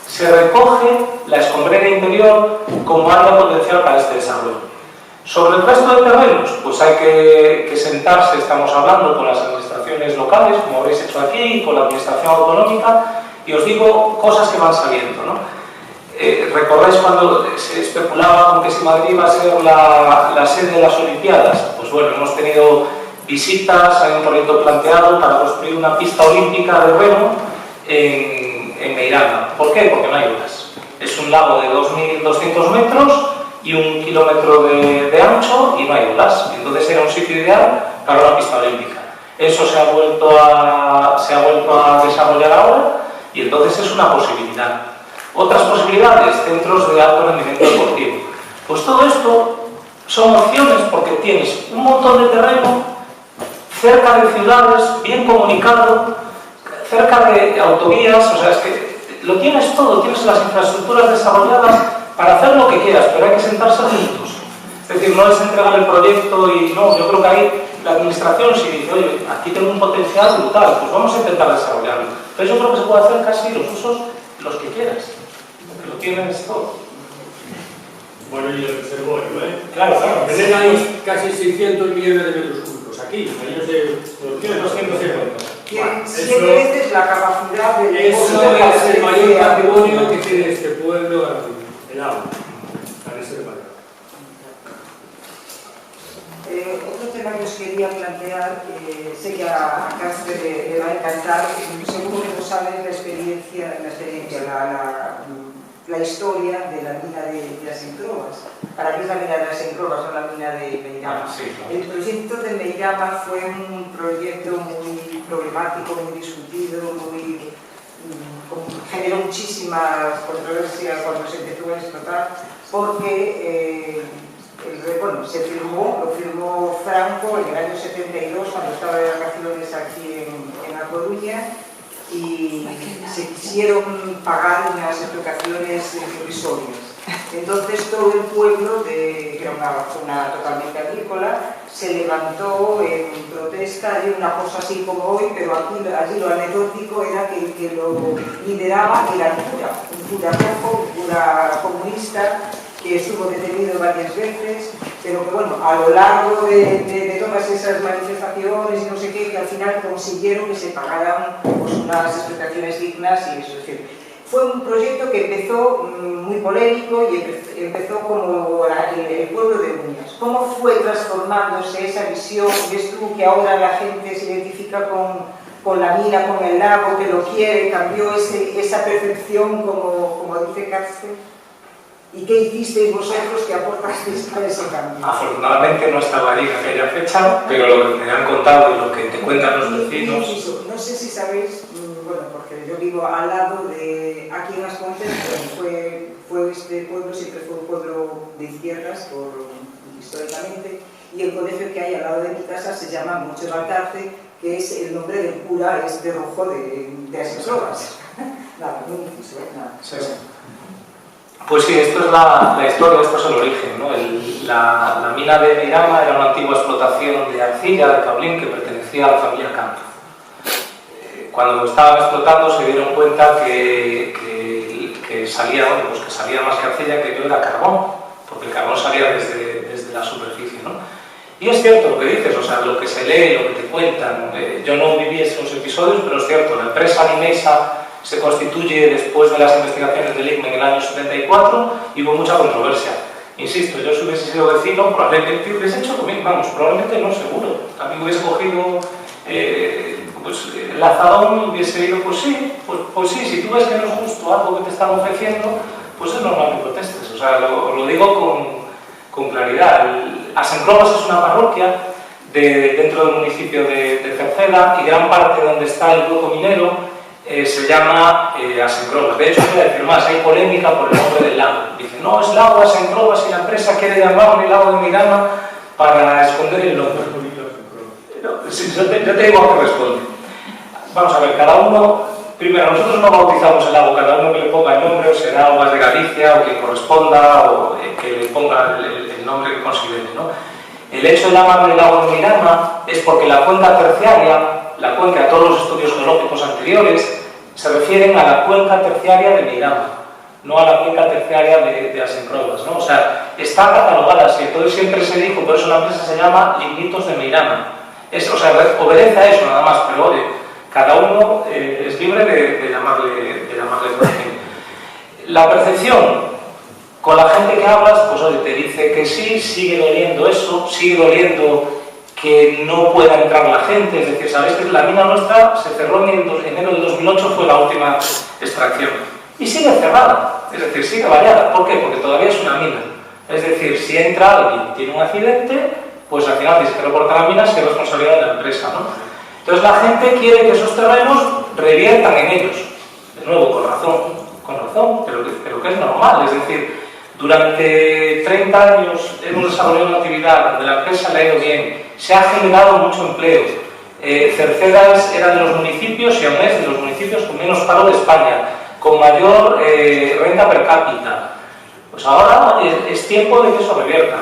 se recoge la escombrera interior como área potencial para este desarrollo. Sobre el resto de terrenos, pues hay que sentarse, estamos hablando con las administraciones locales, como habréis hecho aquí, con la administración autonómica, y os digo cosas que van saliendo, ¿no? ¿Recordáis cuando se especulaba con que si Madrid iba a ser la sede de las Olimpiadas? Pues bueno, hemos tenido visitas, hay un proyecto planteado para construir una pista olímpica de remo en Meirama. ¿Por qué? Porque no hay olas. Es un lago de 2.200 metros y 1 kilómetro de ancho y no hay olas. Entonces era un sitio ideal para una pista olímpica. Eso se ha vuelto a desarrollar ahora y entonces es una posibilidad. Otras posibilidades, centros de alto rendimiento deportivo. Pues todo esto son opciones porque tienes un montón de terreno cerca de ciudades, bien comunicado, cerca de autovías, o sea, es que lo tienes todo, tienes las infraestructuras desarrolladas para hacer lo que quieras, pero hay que sentarse juntos. Es decir, no es entregar el proyecto y no, yo creo que ahí la administración si dice, oye, aquí tengo un potencial brutal, pues vamos a intentar desarrollarlo. Pero yo creo que se puede hacer casi los usos los que quieras. Lo tienes todo. Bueno, y el reservorio, Claro, claro. Tener ahí casi 600 millones de metros cúbicos. Aquí, ahí no sé, 250. 7 veces la capacidad de... Eso es el mayor patrimonio que tiene este pueblo ahora mismo, el agua. A reservar. Otro tema que os quería plantear, sé que a Carsten le va a encantar, seguro que no sabes la experiencia, la historia de la mina de las Encloas. ¿Para qué es la mina de las Encloas, no la mina de Meirama? Sí, claro. El proyecto de Meirama fue un proyecto muy problemático, muy discutido, generó muchísimas controversias cuando se empezó a explotar, porque bueno, lo firmó Franco en el año 72, cuando estaba de vacaciones aquí en La Coruña, y se quisieron pagar unas explicaciones provisorias. Entonces todo el pueblo, que era una zona totalmente agrícola, se levantó en protesta de una cosa así como hoy, pero allí lo anecdótico era que el que lo lideraba era un cura rojo, un cura comunista, que estuvo detenido varias veces, pero que bueno, a lo largo de todas esas manifestaciones y no sé qué, que al final consiguieron que se pagaran pues, unas explicaciones dignas y eso. Es decir, fue un proyecto que empezó muy polémico y empezó como el pueblo de Uñas. ¿Cómo fue transformándose esa visión? ¿Ves tú que ahora la gente se identifica con la mina, con el lago, que lo quiere, cambió esa percepción, como dice Carsten? ¿Y qué hicisteis vosotros que aportasteis a ese cambio? Afortunadamente no estaba allí en aquella fecha, pero lo que me han contado y lo que te cuentan los vecinos... No sé si sabéis, bueno, porque yo vivo al lado de... Aquí en Las Pontes, fue este pueblo, siempre fue un pueblo de izquierdas, históricamente, y el colegio que hay al lado de mi casa se llama Mocho Balcarce, que es el nombre del cura, es de Rojo de Asensrovas. Nada, muy difícil, nada. Sí, sí. Pues sí, esto es la historia, esto es el origen, ¿no? La mina de Meirama era una antigua explotación de arcilla, de cablín, que pertenecía a la familia Canto. Cuando lo estaban explotando se dieron cuenta que salía más que arcilla, que yo era carbón, porque el carbón salía desde la superficie, ¿no? Y es cierto lo que dices, o sea, lo que se lee, lo que te cuentan. Yo no viví esos episodios, pero es cierto, la empresa Nimesa se constituye después de las investigaciones del ICME en el año 74 y hubo mucha controversia. Insisto, yo si hubiese sido vecino, probablemente hubiese hecho lo mismo, vamos, probablemente no, seguro. También hubiese cogido el azadón y hubiese ido, pues sí, si tú ves que no es justo algo que te están ofreciendo, pues es normal que protestes. O sea, lo digo con claridad. Asencrovas es una parroquia dentro del municipio de Cerceda y gran parte de donde está el hueco minero se llama Asencrovas. De hecho, voy a decir más, hay polémica por el nombre del lago. Dicen, no, es lago Asencrovas y la empresa quiere llamarlo el lago de Meirama para esconder el nombre. Yo te digo a qué responde. Vamos a ver, cada uno, primero, nosotros no bautizamos el lago, cada uno que le ponga el nombre, o será Aguas de Galicia, o que corresponda, o que le ponga el nombre que considere, ¿no? El hecho de llamarlo el lago de Meirama es porque la cuenca terciaria, la cuenca, todos los estudios geológicos anteriores, se refieren a la cuenca terciaria de Meirama, no a la cuenca terciaria de Asencrovas, ¿no? O sea, está catalogada así, entonces siempre se dijo, por eso la empresa se llama Lignitos de Meirama. O sea, obedece a eso nada más, pero oye, cada uno es libre de llamarle origen. La percepción, con la gente que hablas, pues oye, te dice que sí, sigue doliendo eso, sigue doliendo que no pueda entrar la gente, es decir, sabéis que la mina nuestra se cerró en enero del 2008, fue la última extracción, y sigue cerrada, es decir, sigue variada. ¿Por qué? Porque todavía es una mina, es decir, si entra alguien y tiene un accidente, pues al final dice que reporta la mina, es responsabilidad de la empresa, ¿no? Entonces la gente quiere que esos terrenos reviertan en ellos, de nuevo, con razón, pero que es normal, es decir, durante 30 años hemos desarrollado una actividad donde la empresa le ha ido bien, se ha generado mucho empleo. Cerceda era de los municipios, y aún es de los municipios con menos paro de España, con mayor renta per cápita. Pues ahora es tiempo de que eso revierta.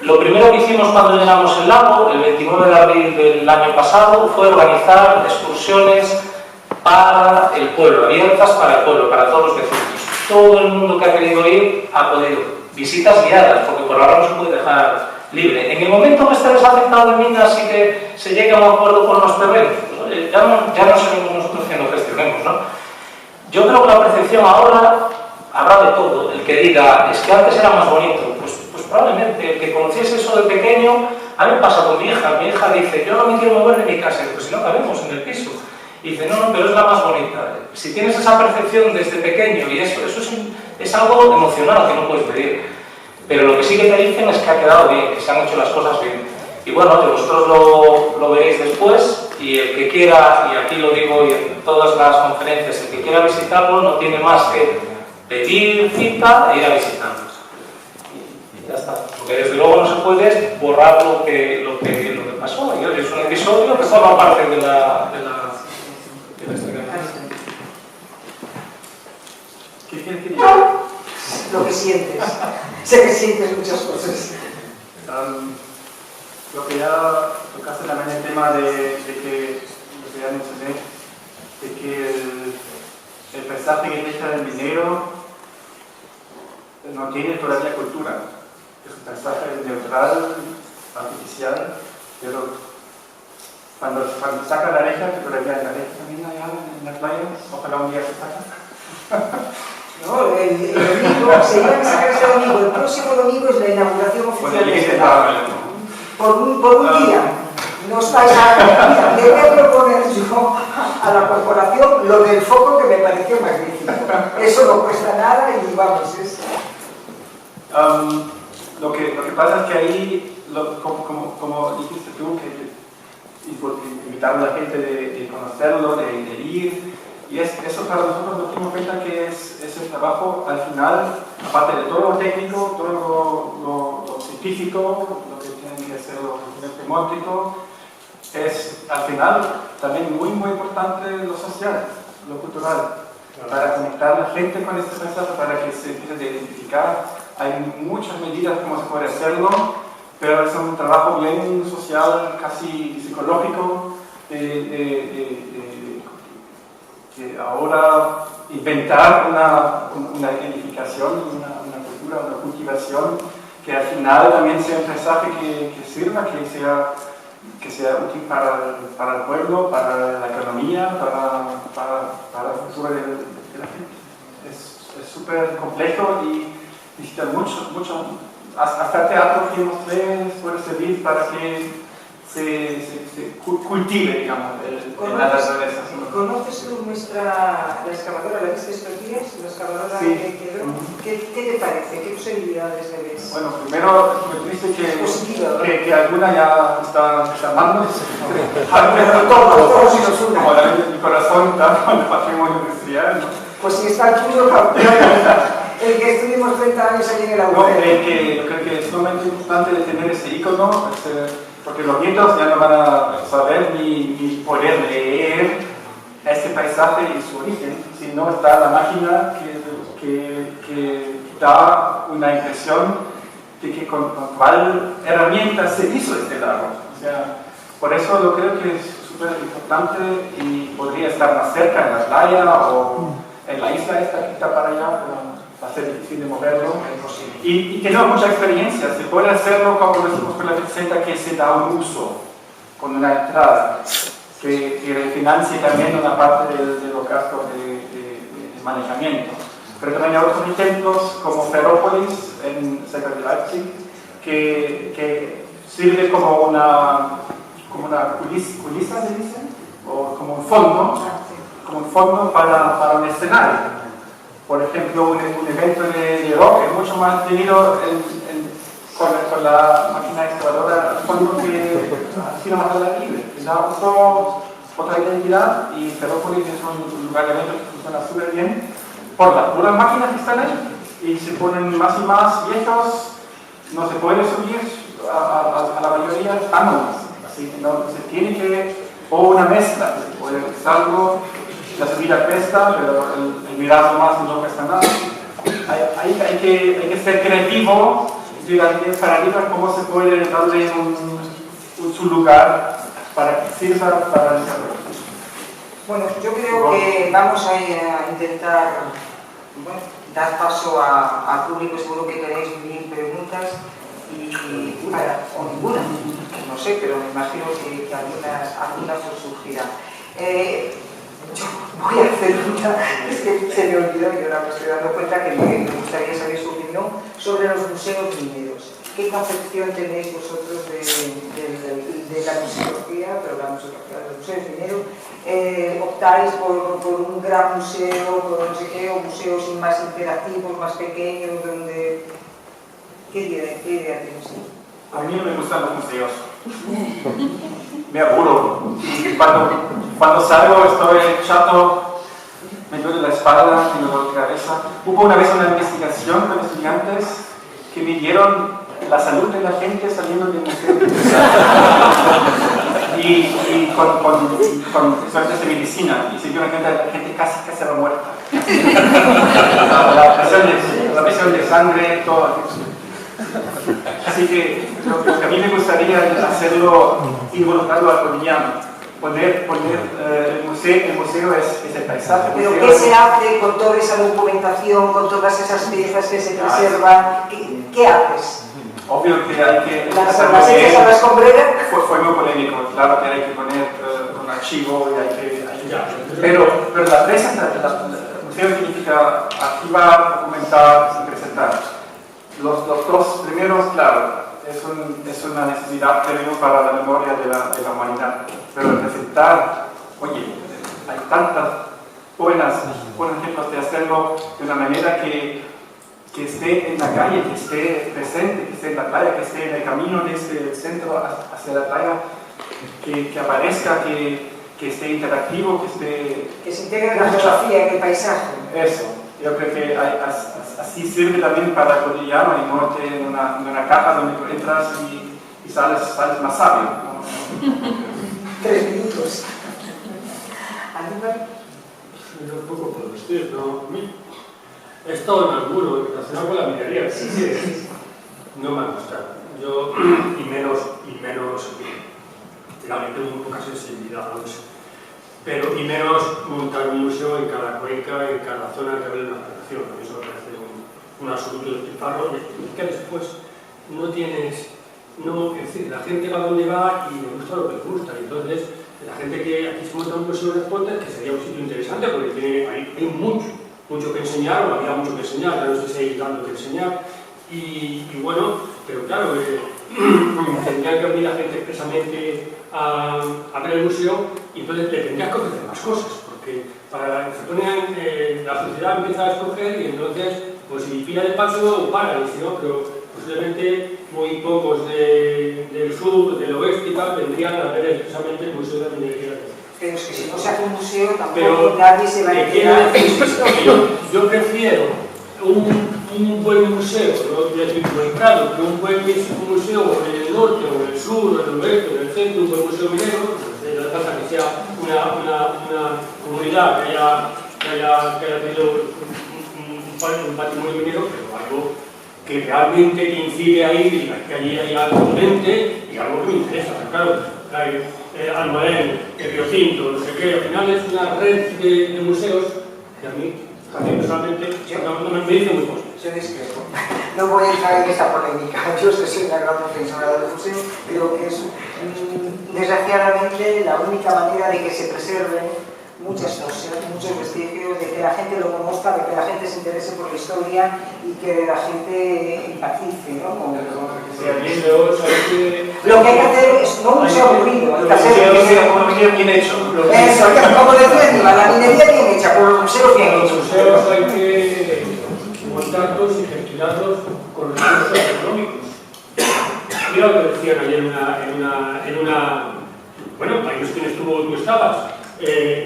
Lo primero que hicimos cuando llenamos el lago, el 29 de abril del año pasado, fue organizar excursiones para el pueblo, abiertas para el pueblo, para todos los vecinos. Todo el mundo que ha querido ir ha podido. Visitas guiadas, porque por ahora no se puede dejar libre. En el momento que esté desafectado de minas y que se llegue a un acuerdo con los terrenos, pues, ya no seremos nosotros quienes lo gestionemos, ¿no? Yo creo que la percepción ahora habrá de todo. El que diga, es que antes era más bonito, pues probablemente el que conociese eso de pequeño, a mí me pasa con mi hija dice, yo no me quiero mover de mi casa, pues si no cabemos en el piso. Y dice, no, pero es la más bonita. Si tienes esa percepción desde pequeño, y eso es algo emocional que no puedes pedir. Pero lo que sí que te dicen es que ha quedado bien, que se han hecho las cosas bien. Y bueno, vosotros lo veréis después, y el que quiera, y aquí lo digo y en todas las conferencias, el que quiera visitarlo no tiene más que pedir cita e ir a visitarlo. Ya está. Lo que desde luego no se puede es borrar lo que pasó. Y es un episodio que forma parte de la historia. ¿Qué quieres que diga? Lo que sientes. Sé que sientes muchas cosas. Lo que ya tocaste también el tema de que, lo que ya mencioné, de que el paisaje que deja el minero no tiene todavía cultura. Es un paisaje neutral, artificial, pero cuando saca la areja, que todavía hay areja también allá en la playa, ojalá un día se saca. No, el domingo, se iba a sacar este domingo, el próximo domingo es la inauguración oficial de este parque. Por un día. No estáis a... Le voy a proponer yo a la corporación lo del foco que me pareció magnífico. Eso no cuesta nada y vamos, es... Lo que pasa es que ahí, como dijiste tú, que invitar a la gente de conocerlo, de ir, y eso para nosotros nos dimos cuenta que es el trabajo al final, aparte de todo lo técnico, todo lo científico, lo que tienen que hacer los ingenieros demónicos, es al final también muy importante lo social, lo cultural, para conectar a la gente con este paisaje, para que se empiece a identificar. Hay muchas medidas como se puede hacerlo, pero es un trabajo bien social, casi psicológico, que ahora inventar una edificación, una cultura, una cultivación, que al final también sea un paisaje que sirva, que sea útil para el pueblo, para la economía, para el futuro de la gente. Es súper complejo y necesita mucho, hasta teatro que mostré puede servir para que se cultive, digamos, la naturaleza. ¿Conoces tú la excavadora? ¿La viste estos días? ¿La excavadora sí. que quedó? ¿Qué te parece? ¿Qué posibilidades le ves? Bueno, primero me dice que alguna ya está llamando. Todos nos unan. Como mi corazón está con el patrimonio industrial, ¿no? Pues si está el tuyo, el que estuvimos 30 años allí en el agujero. Yo creo que es sumamente importante de tener ese icono, porque los nietos ya no van a saber ni poder leer este paisaje y su origen, si no está la máquina que da una impresión de que con cuál herramienta se hizo este lago. O sea, por eso lo creo que es súper importante y podría estar más cerca en la playa o en la isla esta que está para allá, pero va a ser difícil de moverlo. Y tenemos mucha experiencia, se puede hacerlo como lo hicimos con la Vicenta, que se da un uso con una entrada, que financie también una parte de los gastos de manejamiento. Pero también hay otros ejemplos como Ferrópolis, en cerca de Leipzig, que sirve como una culisa, ¿se dice? O como un fondo para un escenario. Por ejemplo, un evento de rock es mucho más tenido con la máquina excavadora al fondo que así nomás al aire libre. Da otra identidad y Ferrópolis es un lugar de evento que funciona súper bien por las puras máquinas que están ahí y se ponen más y más viejos, no se puede subir a la mayoría, están así que no se tiene que, o una mezcla, puede ser algo. La subida cuesta, pero el mirar más no cuesta nada. Hay que ser creativo y para arriba cómo se puede darle su lugar para que sirva para el desarrollo. Bueno, yo creo que vamos a intentar dar paso al público. Seguro que tenéis mil preguntas y una o ninguna, no sé, pero me imagino que algunas os surgirán. Yo voy a hacer una, es que se me olvidó y ahora me estoy dando cuenta que me gustaría saber su opinión sobre los museos mineros. ¿Qué concepción tenéis vosotros de la museología, pero la museología de los museos mineros? ¿Optáis por un gran museo, por no sé qué, o museos más interactivos, más pequeños, donde... ¿Qué idea tenéis? A mí no me gustan los museos. Me aburro. Y cuando salgo estoy chato, me duele la espalda, me duele la cabeza. Hubo una vez una investigación con estudiantes que midieron la salud de la gente saliendo del museo. y con suertes de medicina, y se dieron cuenta de la gente casi va muerta. La presión de sangre, todo. Así que lo que a mí me gustaría es hacerlo involucrado al cotidiano. Poner el museo es el paisaje. ¿Pero qué se hace con toda esa documentación, con todas esas piezas que se preservan? ¿Qué haces? Obvio que hay que... ¿Las hechas a la escombrera? Fue muy polémico, claro que hay que poner un archivo y hay que... Pero la el museo significa archivar, documentar y presentar. Los dos primeros, claro, es una necesidad creo para la memoria de la humanidad. Pero presentar, oye, hay tantas buenos ejemplos de hacerlo de una manera que esté en la calle, que esté presente, que esté en la playa, que esté en el camino desde el centro hacia la playa, que aparezca, que esté interactivo, que esté... Que se integre en la geografía, en el paisaje. Eso, yo creo que así sirve también para el cotidiano y no en una caja donde tú entras y sales más sabio, ¿no? 3 minutos. ¿Aníbal? Yo un poco puedo decir, ¿no? He estado en alguno relacionado con la minería, sí. No me ha gustado. Yo, y menos, realmente tengo poca sensibilidad, no sé. Pero, y menos montar un museo en cada cuenca, en cada zona que hable una operación. Eso me parece un absoluto despilfarro. Y que después no tienes... No, es decir, la gente va donde va y le gusta lo que le gusta. Y entonces, la gente que aquí se monta un museo de Pontes, que sería un sitio interesante porque hay mucho que enseñar, o había mucho que enseñar, ya no sé si hay tanto que enseñar. Y bueno, pero claro, tendría que venir la gente expresamente a ver el museo y entonces le tendrías que ofrecer más cosas, porque la sociedad empieza a escoger y entonces, pues si pilla de paso, para, y si no, pero posiblemente muy pocos del sur, del oeste y tal, vendrían a ver expresamente el Museo de la Minería. Pero es que si no se hace un museo, tampoco nadie se va a enterar. Yo prefiero un buen museo, no voy a decir como el Prado, pero un buen museo en el norte, o en el sur, o en el oeste, o en el centro, un buen museo minero, no hace falta que sea una comunidad que haya tenido un patrimonio minero, pero algo que realmente incide ahí, que allí hay algo potente y algo que me interesa. Claro, hay Almadén, el Río Tinto, no sé qué, al final es una red de museos que a mí personalmente no me dice muy cosas. Yo discrepo. No voy a entrar en esta polémica. Yo soy una gran defensora del museo. Creo que es, desgraciadamente, la única manera de que se preserven muchas cosas, muchos vestigios, de que la gente lo conozca, de que la gente se interese por la historia y que la gente empatice, ¿no? Lo que hay que hacer es no un museo aburrido, hay que hacer un museo bien hecho. Eso, como decía Aníbal, la minería bien hecha, pero los museos bien hechos. Los museos hay que montarlos y gestionarlos con recursos económicos. Mira lo que decían ayer en una bueno, ahí no sé quién estuvo, tú estabas.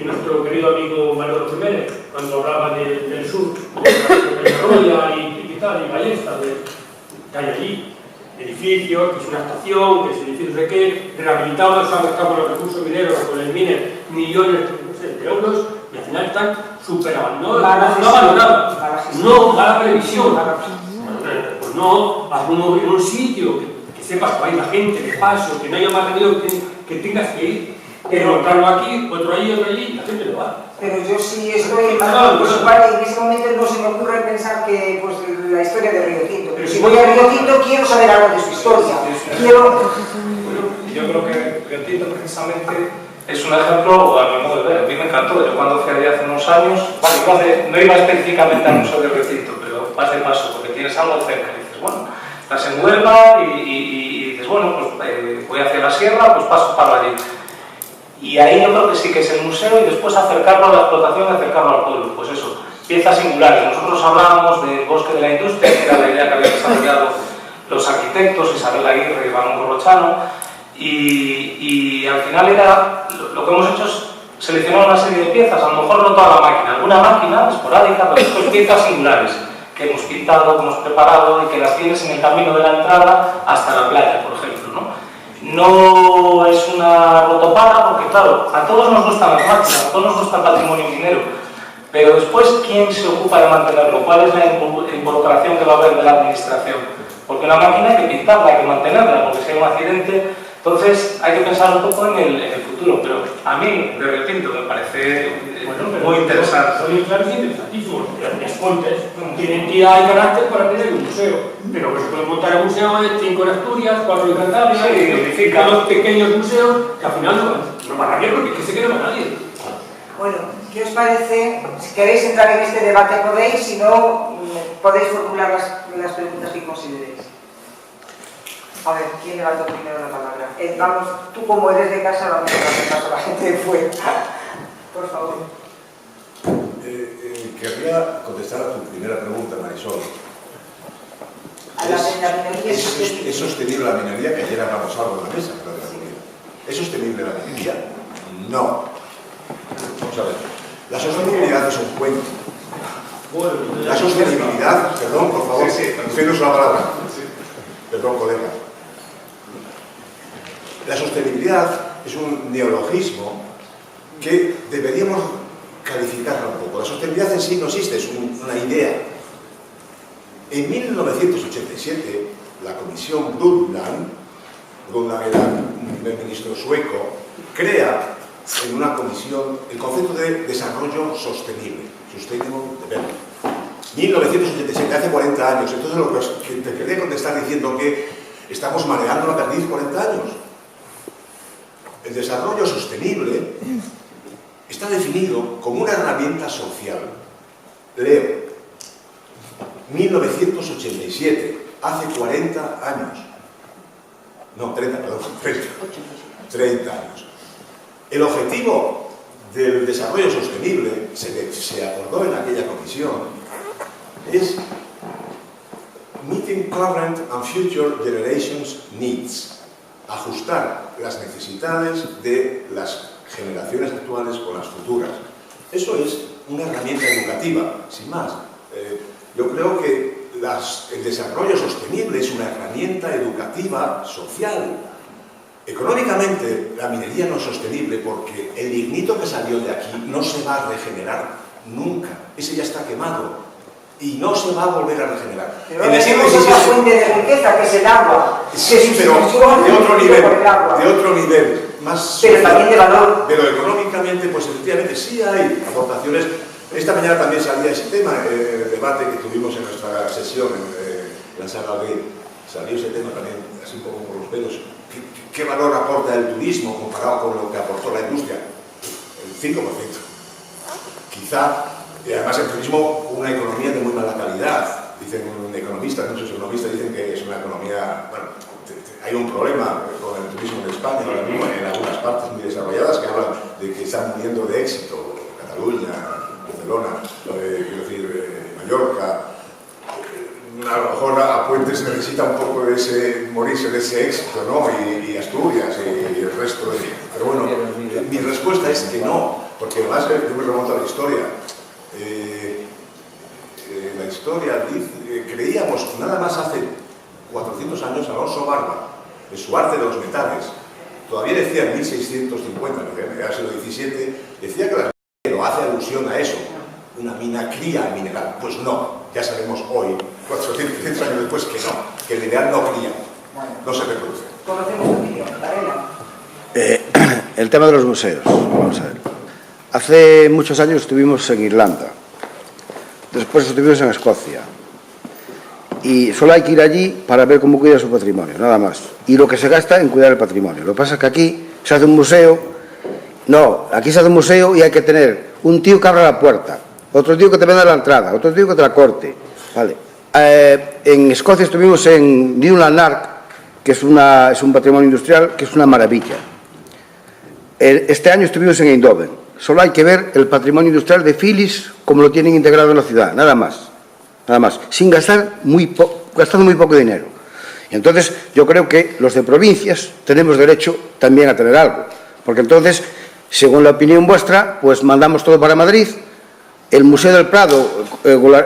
Nuestro querido amigo Manuel Jiménez, cuando hablaba del sur, de Roya y tal, y Ballesta, que hay allí edificios, que es una estación, que es edificios de qué, rehabilitados, han gastado con los recursos mineros, con el miner, millones de euros, y al final están súper abandonados, no valorados, no mala previsión. Pues no, haz un sitio que sepas que hay la gente, de paso, que no haya más remedio que tengas que ir. Pero claro, aquí, otro allí, la gente lo va. Pero yo sí estoy en Madrid, pues igual en ese momento no se me ocurre pensar que pues, la historia de Río Tinto. Pero si voy a Río Tinto quiero saber algo de su historia. Yo creo que Río Tinto precisamente es un ejemplo, a mi modo de ver, a mí me encantó. Yo cuando fui allí hace unos años, no iba específicamente al Museo de Río Tinto, pero vas de paso, porque tienes algo cerca. Y dices, bueno, estás en Huelva y dices, bueno, pues voy hacia la sierra, pues paso para allí. Y ahí yo creo que sí que es el museo y después acercarlo a la explotación y acercarlo al pueblo. Pues eso, piezas singulares. Nosotros hablábamos del bosque de la industria, que era la idea que habían desarrollado los arquitectos, Isabel Aguirre y Ramón Corrochano, y al final era, lo que hemos hecho es seleccionar una serie de piezas, a lo mejor no toda la máquina, alguna máquina esporádica, pero después piezas singulares, que hemos pintado, que hemos preparado y que las tienes en el camino de la entrada hasta la playa, por ejemplo, ¿no? No es una rotopara porque, claro, a todos nos gustan las máquinas, a todos nos gusta el patrimonio minero, pero después, ¿quién se ocupa de mantenerlo? ¿Cuál es la involucración que va a haber de la administración? Porque una máquina hay que pintarla, hay que mantenerla, porque si hay un accidente, entonces hay que pensar un poco en el futuro, pero a mí, de repente, me parece muy interesante. Son claros y interesantísimos. Las Pontes tienen entidad y carácter para tener un museo, pero que se puede montar un museo de 5 en Asturias, 4 en Cantabria, sí, los pequeños museos que al final no van a ver porque es que se queda a nadie. Bueno, ¿qué os parece? Si queréis entrar en este debate podéis, si no, podéis formular las preguntas que consideréis. A ver, ¿quién levantó primero la palabra? Vamos, tú como eres de casa, vamos a darle paso a la gente de fuera. Por favor. Querría contestar a tu primera pregunta, Marisol. ¿Es sostenible la minería? Que ayer hablamos algo en la mesa, pero de la minería. ¿Es sostenible la minería? No. Vamos a ver. La sostenibilidad es un cuento. La sostenibilidad, perdón, por favor, usted no es una palabra. Perdón, colega. La sostenibilidad es un neologismo que deberíamos calificarla un poco. La sostenibilidad en sí no existe, es una idea. En 1987, la comisión Brundtland era un primer ministro sueco, crea en una comisión el concepto de desarrollo sostenible, Sustainable Development. 1987, hace 40 años. Entonces, lo que te quería contestar diciendo que estamos manejando la perdiz 40 años. El desarrollo sostenible está definido como una herramienta social. Leo, 1987, hace 40 años. No, 30, perdón, 30 años. El objetivo del desarrollo sostenible, se acordó en aquella comisión, es Meeting Current and Future Generations Needs. Ajustar las necesidades de las generaciones actuales con las futuras. Eso es una herramienta educativa, sin más. Yo creo que el desarrollo sostenible es una herramienta educativa social. Económicamente, la minería no es sostenible porque el lignito que salió de aquí no se va a regenerar nunca. Ese ya está quemado y no se va a volver a regenerar. Pero en el siglo XVII, otra fuente de riqueza, que es el agua. Sí, pero de otro nivel, más pero también de valor. Pero económicamente, pues efectivamente sí hay aportaciones. Esta mañana también salía ese tema, el debate que tuvimos en nuestra sesión en la sala B. Salió ese tema también, así un poco por los pelos. ¿Qué valor aporta el turismo comparado con lo que aportó la industria? El 5%. Quizá, y además el turismo, una economía de muy mala calidad. Dicen economistas, muchos economistas dicen que es una economía, bueno, hay un problema con el turismo de España ahora mismo en algunas partes muy desarrolladas que hablan de que están muriendo de éxito. Cataluña, Barcelona, quiero decir, Mallorca. A lo mejor a Puentes necesita un poco de morirse de ese éxito, ¿no? Y Asturias y el resto de... Pero bueno, mi respuesta es que no, porque además yo me remonto a la historia. La historia dice, creíamos, nada más hace 400 años, Alonso Barba, en su arte de los metales, todavía decía en 1650, en el siglo XVII, decía que la minería no hace alusión a eso, una mina cría el mineral. Pues no, ya sabemos hoy, 400 años después, que el mineral no cría, no se reproduce. Conocemos tu opinión, Varela. El tema de los museos, vamos a ver. Hace muchos años estuvimos en Irlanda, después estuvimos en Escocia, y solo hay que ir allí para ver cómo cuida su patrimonio, nada más. Y lo que se gasta en cuidar el patrimonio. Lo que pasa es que aquí se hace un museo, aquí se hace un museo y hay que tener un tío que abra la puerta, otro tío que te venda la entrada, otro tío que te la corte. Vale. En Escocia estuvimos en Newland Ark, que es un patrimonio industrial que es una maravilla. Este año estuvimos en Eindhoven. Solo hay que ver el patrimonio industrial de Philips, como lo tienen integrado en la ciudad, nada más, sin gastando muy poco dinero. Y entonces yo creo que los de provincias tenemos derecho también a tener algo, porque entonces, según la opinión vuestra, pues mandamos todo para Madrid el Museo del Prado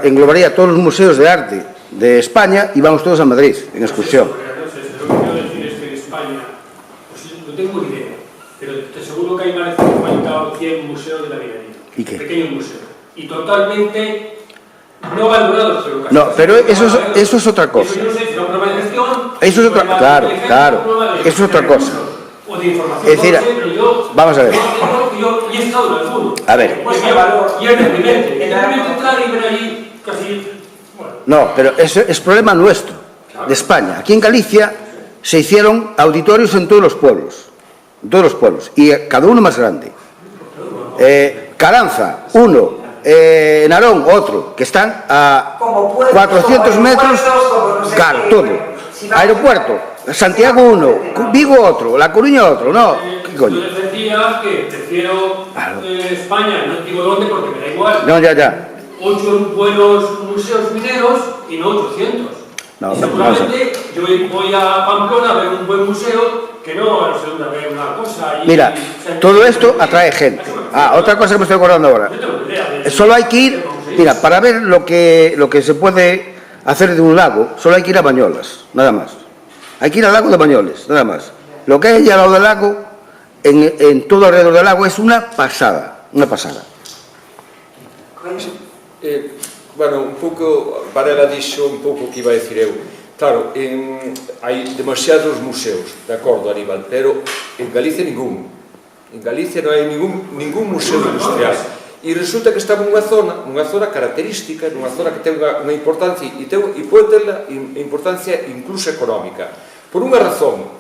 englobaría todos los museos de arte de España y vamos todos a Madrid en excursión. Lo que quiero decir es que en España, pues no tengo ni idea, pero te aseguro que hay más de 50 o 100 museos de la minería. ¿Y qué? Pequeños museos. Y totalmente no abandonados, pero casi. No, pero eso es otra cosa. Eso no sé si es un problema de gestión. Eso es otra, claro, eso es otra cosa. O de información. Es decir, vamos a ver. Yo he estado en alguno. A ver. Y es deprimente. Entrar y ver allí casi. Bueno. No, pero eso es problema nuestro, de España. Aquí en Galicia se hicieron auditorios en todos los pueblos. En todos los pueblos. Y cada uno más grande. Caranza, uno. Narón, otro. Que están a 400 metros. Claro, todo. Aeropuerto. Santiago uno. Vigo otro. La Coruña otro. No. ¿Qué coño? Yo les decía que prefiero España, no digo dónde porque me da igual. No, ya. 8 buenos museos mineros y no 800. No, y seguramente yo voy a Pamplona a ver un buen museo que no a segunda vez una cosa. Mira, todo esto atrae gente. Otra cosa que me estoy acordando ahora. Solo hay que ir, mira, para ver lo que se puede hacer de un lago, solo hay que ir a Bañolas, nada más. Hay que ir al lago de Bañoles, nada más. Lo que hay allí al lado del lago, en todo alrededor del lago, es una pasada, una pasada. Bueno, un pouco, Varela dixo un pouco o que iba a decir eu. Claro, hai demasiados museos, de acordo, Aníbal, pero en Galicia ningún. En Galicia non hai ningún museo industrial. E resulta que estamos nunha zona característica, nunha zona que ten unha importancia e pode ter a importancia incluso económica. Por unha razón,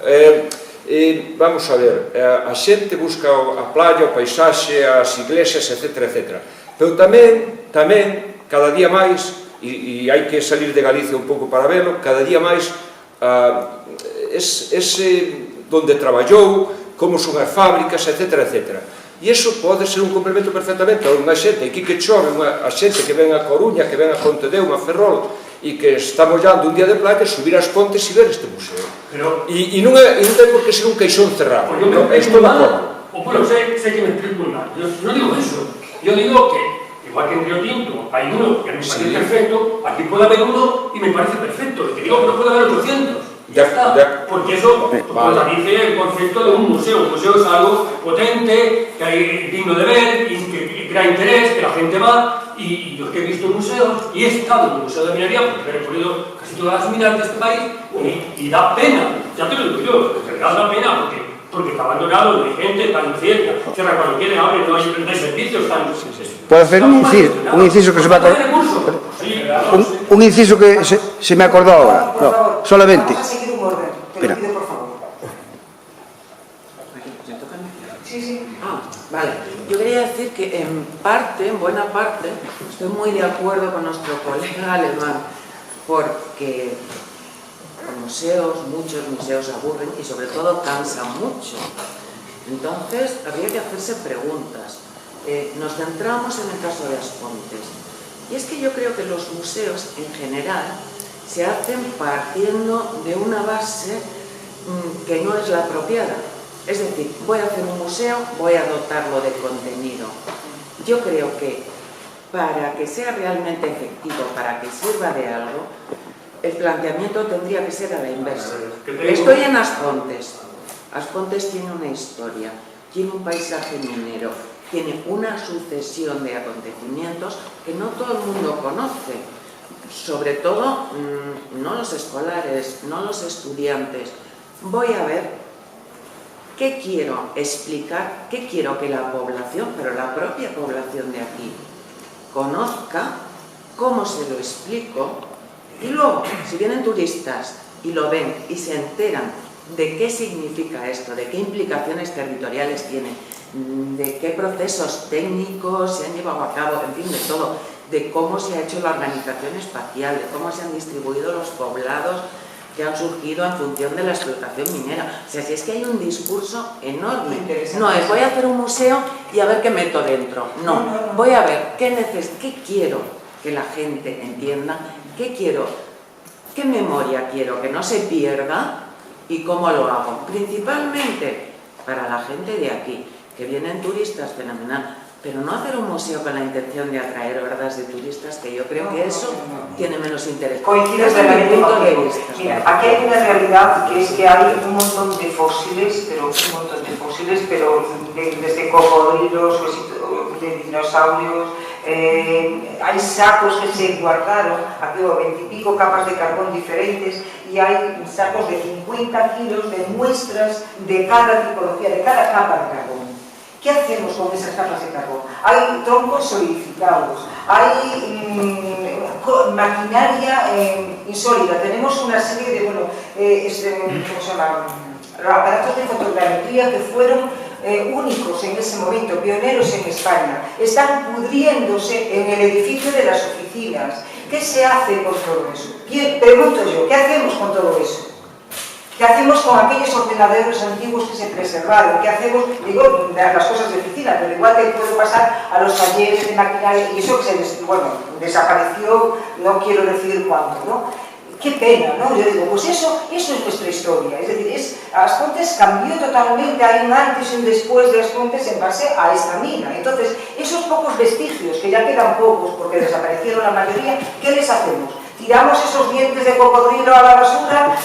vamos a ver, a xente busca a playa, o paisaxe, as iglesias, etc. Pero tamén, cada día máis, e hai que salir de Galicia un pouco para verlo, cada día máis ese donde traballou, como son as fábricas, etc. E iso pode ser un complemento perfectamente a unha xente, aquí que chove, a xente que ven a Coruña, que ven a Pontedeu, a Ferrol, e que está mollando un día de playa, subir as pontes e ver este museo. E non ten por que ser un queixón cerrado. Estou de acordo. Bueno, sé que me explico mal. Yo no digo eso. Yo digo que, igual que en Río Tinto hay uno que me parece perfecto, aquí puede haber uno y me parece perfecto. Te digo que no puede haber 800. Ya está. Porque eso contradice el concepto de un museo. Un museo es algo potente, que hay digno de ver, que crea interés, que la gente va. Y yo es que he visto museos y he estado en un museo de minería porque he recorrido casi todas las minas de este país y da pena. Ya te lo digo yo, en realidad da pena porque está abandonado, no hay gente, está incierta, cierra cuando quiere, abre, no hay servicios, están... ¿Puedo hacer un inciso que se me acordó? Un inciso que se me acordó ahora. No, solamente. Vamos a seguir un orden, te lo pido por favor. Sí. Vale. Yo quería decir que en buena parte, estoy muy de acuerdo con nuestro colega alemán, porque muchos museos aburren y sobre todo cansan mucho. Entonces, habría que hacerse preguntas. Nos centramos en el caso de Aspontes. Y es que yo creo que los museos, en general, se hacen partiendo de una base que no es la apropiada. Es decir, voy a hacer un museo, voy a dotarlo de contenido. Yo creo que para que sea realmente efectivo, para que sirva de algo, el planteamiento tendría que ser a la inversa. Estoy en Aspontes. Aspontes tiene una historia, tiene un paisaje minero, tiene una sucesión de acontecimientos que no todo el mundo conoce. Sobre todo, no los escolares, no los estudiantes. Voy a ver qué quiero explicar, qué quiero que la población, pero la propia población de aquí, conozca, cómo se lo explico. Y luego, si vienen turistas y lo ven y se enteran de qué significa esto, de qué implicaciones territoriales tiene, de qué procesos técnicos se han llevado a cabo, en fin, de todo, de cómo se ha hecho la organización espacial, de cómo se han distribuido los poblados que han surgido en función de la explotación minera. O sea, si es que hay un discurso enorme. No es voy a hacer un museo y a ver qué meto dentro. No, voy a ver qué quiero que la gente entienda, qué memoria quiero que no se pierda y cómo lo hago. Principalmente para la gente de aquí, que vienen turistas, fenomenal, pero no hacer un museo con la intención de atraer hordas de turistas, que yo creo que eso tiene menos interés. Coincides Desde mi punto de conmigo. vista. Mira, aquí hay una realidad que es que hay un montón de fósiles, pero desde cocodrilos, de dinosaurios, hay sacos que se guardaron, aquí 20 y pico capas de carbón diferentes, y hay sacos de 50 kilos de muestras de cada tipología, de cada capa de carbón. ¿Qué hacemos con esas capas de carbón? Hay troncos solidificados, hay maquinaria insólita, tenemos una serie de, ¿cómo se llama? Aparatos de fotogrametría que fueron únicos en ese momento, pioneros en España. Están pudriéndose en el edificio de las oficinas. ¿Qué se hace con todo eso? Pregunto yo, ¿qué hacemos con todo eso? ¿Qué hacemos con aquellos ordenadores antiguos que se preservaron? ¿Qué hacemos? Digo, las cosas de oficina, pero igual que puedo pasar a los talleres de maquinaria, y eso que desapareció, no quiero decir cuánto, ¿no? Qué pena, ¿no? Yo digo, pues eso es nuestra historia. Es decir, Aspontes cambió totalmente, hay un antes y un después de Aspontes en base a esta mina. Entonces, esos pocos vestigios, que ya quedan pocos porque desaparecieron la mayoría, ¿qué les hacemos? Tiramos esos dientes de cocodrilo a la basura,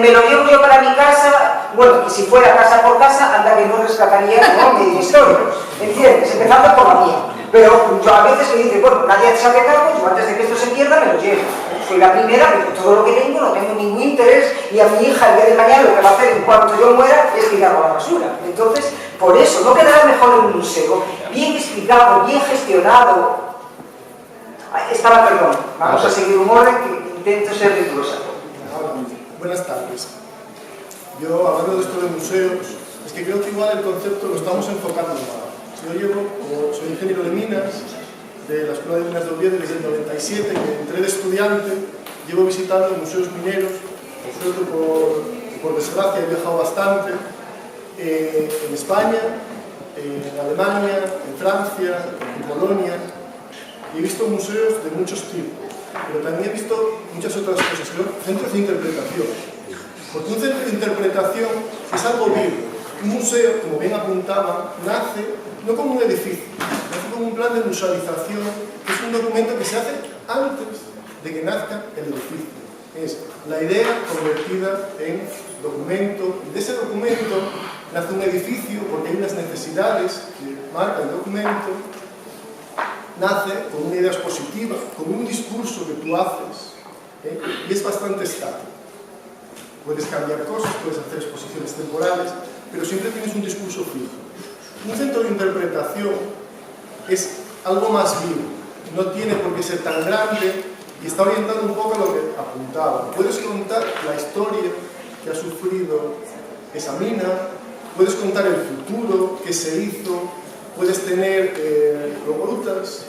me lo llevo yo para mi casa, bueno, y si fuera casa por casa, anda que no rescataría mi historia, ¿entiendes? Empezando por la mía. Pero yo a veces me dice, bueno, nadie se hace cargo, yo antes de que esto se pierda me lo llevo. Soy la primera, pero todo lo que tengo no tengo ningún interés, y a mi hija el día de mañana lo que va a hacer en cuanto yo muera es tirarlo a la basura. Entonces, por eso, no quedará mejor en un museo, bien explicado, bien gestionado. Perdón, vamos a seguir un orden que intento ser rigurosa. Buenas tardes. Yo, hablando de esto de museos, es que creo que igual el concepto lo estamos enfocando mal. Soy ingeniero de minas, de la Escuela de Minas de Oviedo desde el 97, que entré de estudiante, llevo visitando museos mineros, por suerte, por desgracia he viajado bastante, en España, en Alemania, en Francia, en Polonia, y he visto museos de muchos tipos, pero también he visto muchas otras cosas, centros de interpretación, porque un centro de interpretación es algo vivo. Un museo, como bien apuntaba, nace no como un edificio, nace como un plan de musealización, que es un documento que se hace antes de que nazca el edificio. Es la idea convertida en documento, y de ese documento nace un edificio porque hay unas necesidades que marca el documento, nace con una idea expositiva, con un discurso que tú haces, y es bastante estático. Puedes cambiar cosas, puedes hacer exposiciones temporales, pero siempre tienes un discurso fijo. Un centro de interpretación es algo más vivo, no tiene por qué ser tan grande y está orientado un poco a lo que apuntaba. Puedes contar la historia que ha sufrido esa mina, puedes contar el futuro que se hizo, puedes tener rutas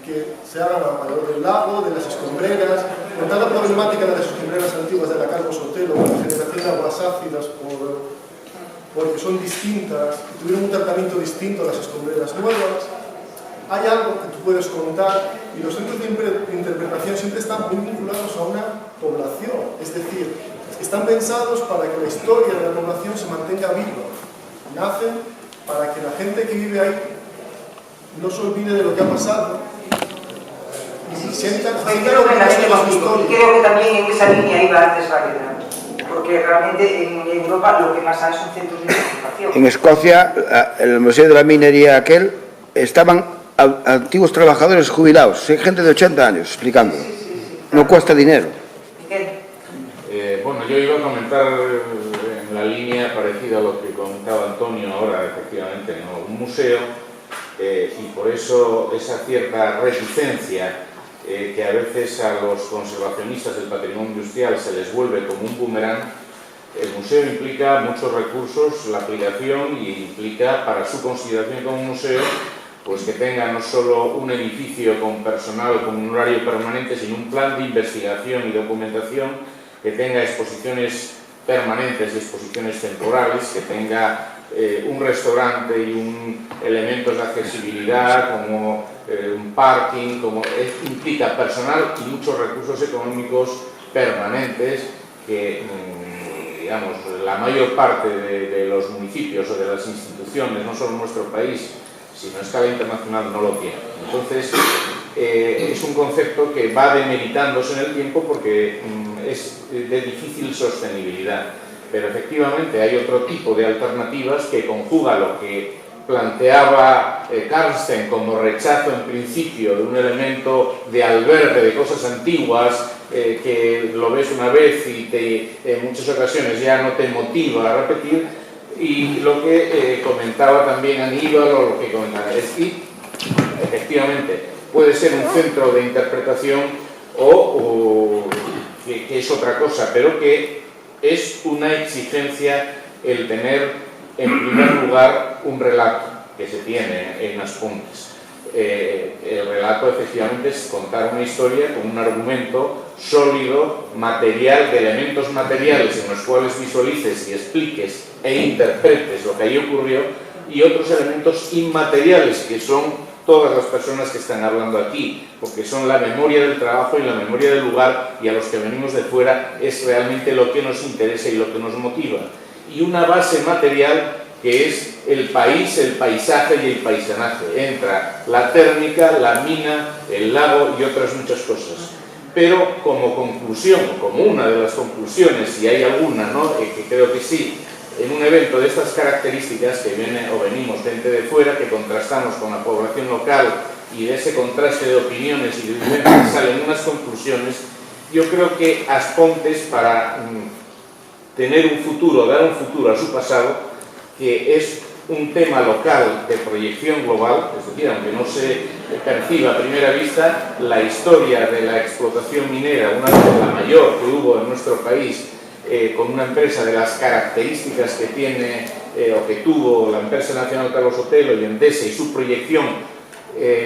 que se hagan alrededor del lago, de las escombreras, contar la problemática de las escombreras antiguas de la Calvo Sotelo, con la generación de aguas ácidas porque son distintas, tuvieron un tratamiento distinto a las escombreras nuevas. Hay algo que tú puedes contar, y los centros de interpretación siempre están muy vinculados a una población, es decir, están pensados para que la historia de la población se mantenga viva. Nacen para que la gente que vive ahí no se olvide de lo que ha pasado y sienta creo que también en esa línea iba antes Varela, porque realmente en Europa lo que más hay son centros de interpretación. En Escocia, el Museo de la Minería aquel, estaban antiguos trabajadores jubilados, gente de 80 años explicando. No cuesta dinero. Bueno, yo iba a comentar en la línea parecida a lo que comentaba Antonio ahora, efectivamente, ¿no? Un museo, y por eso esa cierta reticencia que a veces a los conservacionistas del patrimonio industrial se les vuelve como un boomerang. El museo implica muchos recursos, la aplicación, y implica para su consideración como museo pues que tenga no solo un edificio con personal, con un horario permanente, sino un plan de investigación y documentación, que tenga exposiciones permanentes y exposiciones temporales, que tenga un restaurante y elementos de accesibilidad como un parking, implica personal y muchos recursos económicos permanentes que, digamos, la mayor parte de los municipios o de las instituciones, no solo en nuestro país, Si no, escala internacional no lo tiene. Entonces, es un concepto que va demeritándose en el tiempo porque es de difícil sostenibilidad. Pero efectivamente hay otro tipo de alternativas que conjuga lo que planteaba Karsten como rechazo en principio de un elemento de albergue de cosas antiguas que lo ves una vez y en muchas ocasiones ya no te motiva a repetir, y lo que comentaba también Aníbal o lo que comentaba Esti, efectivamente puede ser un centro de interpretación o que es otra cosa, pero que es una exigencia el tener en primer lugar un relato que se tiene en Aspuntes. El relato efectivamente es contar una historia con un argumento sólido, material, de elementos materiales en los cuales visualices y expliques e interpretes lo que allí ocurrió, y otros elementos inmateriales que son todas las personas que están hablando aquí, porque son la memoria del trabajo y la memoria del lugar, y a los que venimos de fuera es realmente lo que nos interesa y lo que nos motiva. Y una base material que es el país, el paisaje y el paisanaje. Entra la térmica, la mina, el lago y otras muchas cosas. Pero como conclusión, como una de las conclusiones, y hay alguna, ¿no?, que creo que sí, en un evento de estas características que viene o venimos gente de fuera, que contrastamos con la población local, y de ese contraste de opiniones y de vivencias salen unas conclusiones, yo creo que Aspuntes, para tener un futuro, dar un futuro a su pasado, que es un tema local de proyección global, es decir, aunque no se perciba a primera vista, la historia de la explotación minera, una de la mayor que hubo en nuestro país, con una empresa de las características que tiene o que tuvo la empresa nacional Carlos Sotelo y Endesa, y su proyección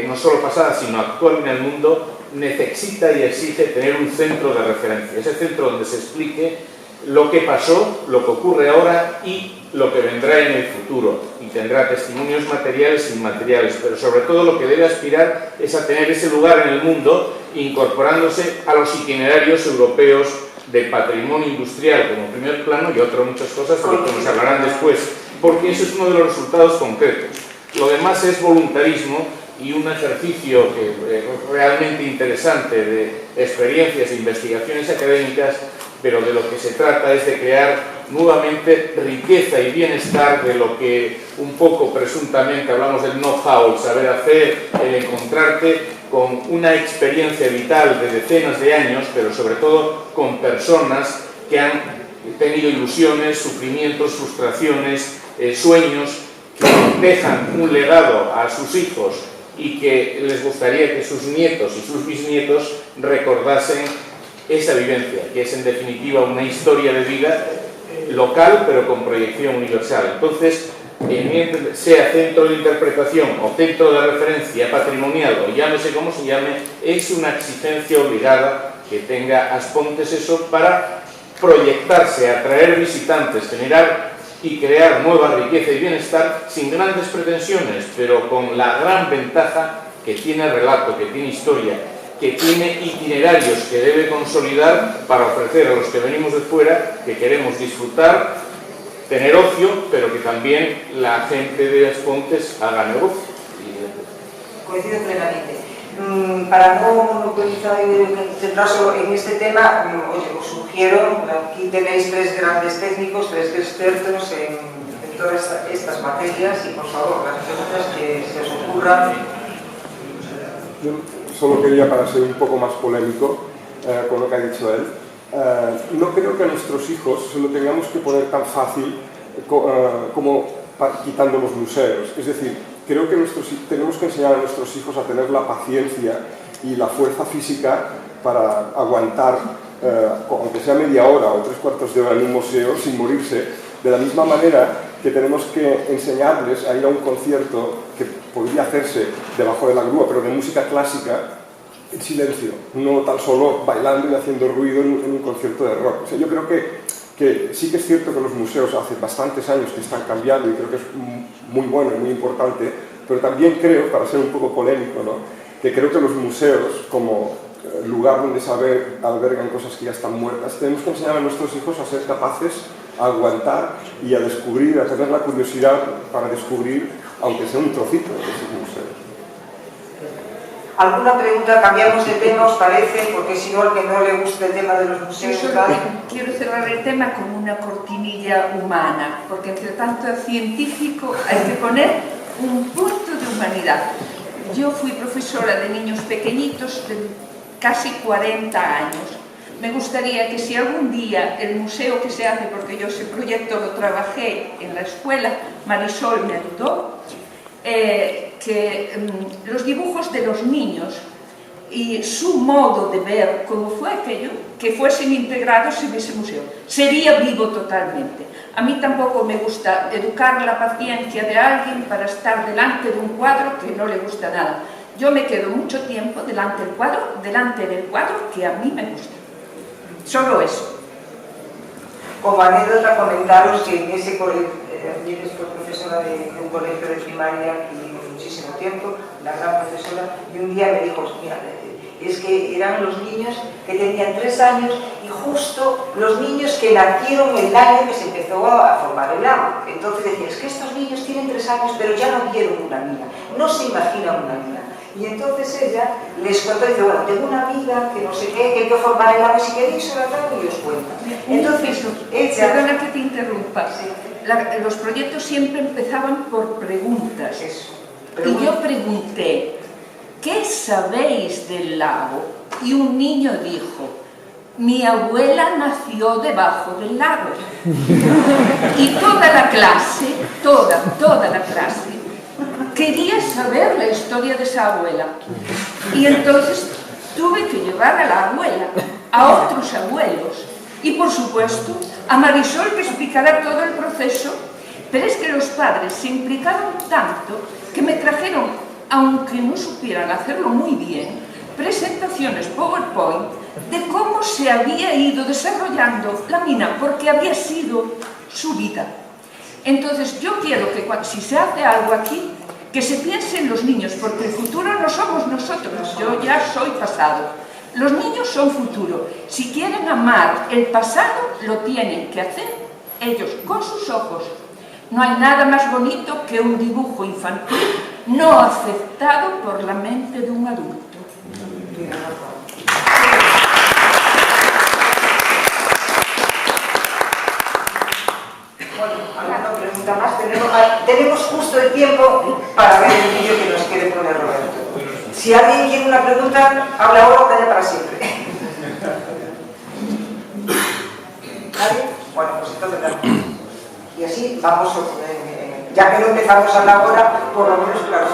no solo pasada sino actual en el mundo, necesita y exige tener un centro de referencia, ese centro donde se explique lo que pasó, lo que ocurre ahora y lo que vendrá en el futuro, y tendrá testimonios materiales e inmateriales, pero sobre todo lo que debe aspirar es a tener ese lugar en el mundo, incorporándose a los itinerarios europeos de patrimonio industrial como primer plano, y otras muchas cosas de lo que nos hablarán después, porque eso es uno de los resultados concretos. Lo demás es voluntarismo y un ejercicio realmente interesante de experiencias e investigaciones académicas, pero de lo que se trata es de crear nuevamente riqueza y bienestar de lo que un poco presuntamente hablamos del know-how, el saber hacer, el encontrarte con una experiencia vital de decenas de años, pero sobre todo con personas que han tenido ilusiones, sufrimientos, frustraciones, sueños, que dejan un legado a sus hijos y que les gustaría que sus nietos y sus bisnietos recordasen esa vivencia, que es en definitiva una historia de vida local pero con proyección universal. Entonces, sea centro de interpretación o centro de referencia patrimonial, o llámese como se llame, es una exigencia obligada que tenga Aspuntes eso para proyectarse, atraer visitantes, generar y crear nueva riqueza y bienestar sin grandes pretensiones, pero con la gran ventaja que tiene relato, que tiene historia, que tiene itinerarios que debe consolidar para ofrecer a los que venimos de fuera, que queremos disfrutar, tener ocio, pero que también la gente de Aspuntes haga negocio. Coincido plenamente. Para no monopolizar y centrar solo en este tema, os sugiero, aquí tenéis tres grandes técnicos, tres expertos en todas estas materias, y por favor, las preguntas que se os ocurran. Yo solo quería, para ser un poco más polémico con lo que ha dicho él, no creo que a nuestros hijos se lo tengamos que poner tan fácil como quitando los museos. Es decir, creo que tenemos que enseñar a nuestros hijos a tener la paciencia y la fuerza física para aguantar, aunque sea media hora o 3/4 de hora en un museo sin morirse, de la misma manera que tenemos que enseñarles a ir a un concierto que podría hacerse debajo de la grúa, pero de música clásica, en silencio, no tan solo bailando y haciendo ruido en un concierto de rock. O sea, yo creo que sí que es cierto que los museos hace bastantes años que están cambiando, y creo que es muy bueno y muy importante, pero también creo, para ser un poco polémico, ¿no?, que creo que los museos, como lugar donde se albergan cosas que ya están muertas, tenemos que enseñar a nuestros hijos a ser capaces, a aguantar y a descubrir, a tener la curiosidad para descubrir aunque sea un trocito de esos museos. ¿Alguna pregunta? Cambiamos de tema, ¿os parece? Porque si no, al que no le gusta el tema de los museos... Yo solo quiero cerrar el tema con una cortinilla humana, porque entre tanto científico hay que poner un punto de humanidad. Yo fui profesora de niños pequeñitos de casi 40 años. Me gustaría que si algún día el museo que se hace, porque yo ese proyecto lo trabajé en la escuela, Marisol me ayudó, que los dibujos de los niños y su modo de ver cómo fue aquello, que fuesen integrados en ese museo. Sería vivo totalmente. A mí tampoco me gusta educar la paciencia de alguien para estar delante de un cuadro que no le gusta nada. Yo me quedo mucho tiempo delante del cuadro que a mí me gusta. Solo eso. Como anécdota, comentaros que en ese colegio, fue profesora de un colegio de primaria que vivo muchísimo tiempo, una gran profesora, y un día me dijo, mira, es que eran los niños que tenían 3 años y justo los niños que nacieron el año que se empezó a formar el lago. Entonces decía, es que estos niños tienen 3 años pero ya no vieron una mina, no se imaginan una mina. Y entonces ella les contó, dice, bueno, tengo una amiga que no sé qué, que hay que formar el lago, si queréis ahora y os cuenta. Entonces, ella... Perdona que te interrumpa. Sí. Los proyectos siempre empezaban por preguntas. Y yo pregunté, ¿qué sabéis del lago? Y un niño dijo, mi abuela nació debajo del lago. Y toda la clase, toda la clase, quería saber la historia de esa abuela. Y entonces tuve que llevar a la abuela, a otros abuelos, y por supuesto a Marisol que explicara todo el proceso. Pero es que los padres se implicaron tanto que me trajeron, aunque no supieran hacerlo muy bien, presentaciones PowerPoint de cómo se había ido desarrollando la mina, porque había sido su vida. Entonces yo quiero que si se hace algo aquí, que se piense en los niños, porque el futuro no somos nosotros, yo ya soy pasado. Los niños son futuro. Si quieren amar el pasado, lo tienen que hacer ellos con sus ojos. No hay nada más bonito que un dibujo infantil no aceptado por la mente de un adulto. Bueno, alguna pregunta más. Tenemos justo el tiempo para ver el vídeo que nos quiere poner Roberto. Si alguien quiere una pregunta, habla ahora o calla para siempre. ¿Nadie? Bueno, pues entonces nada. Y así vamos, ya que no empezamos a la hora, por lo menos claro.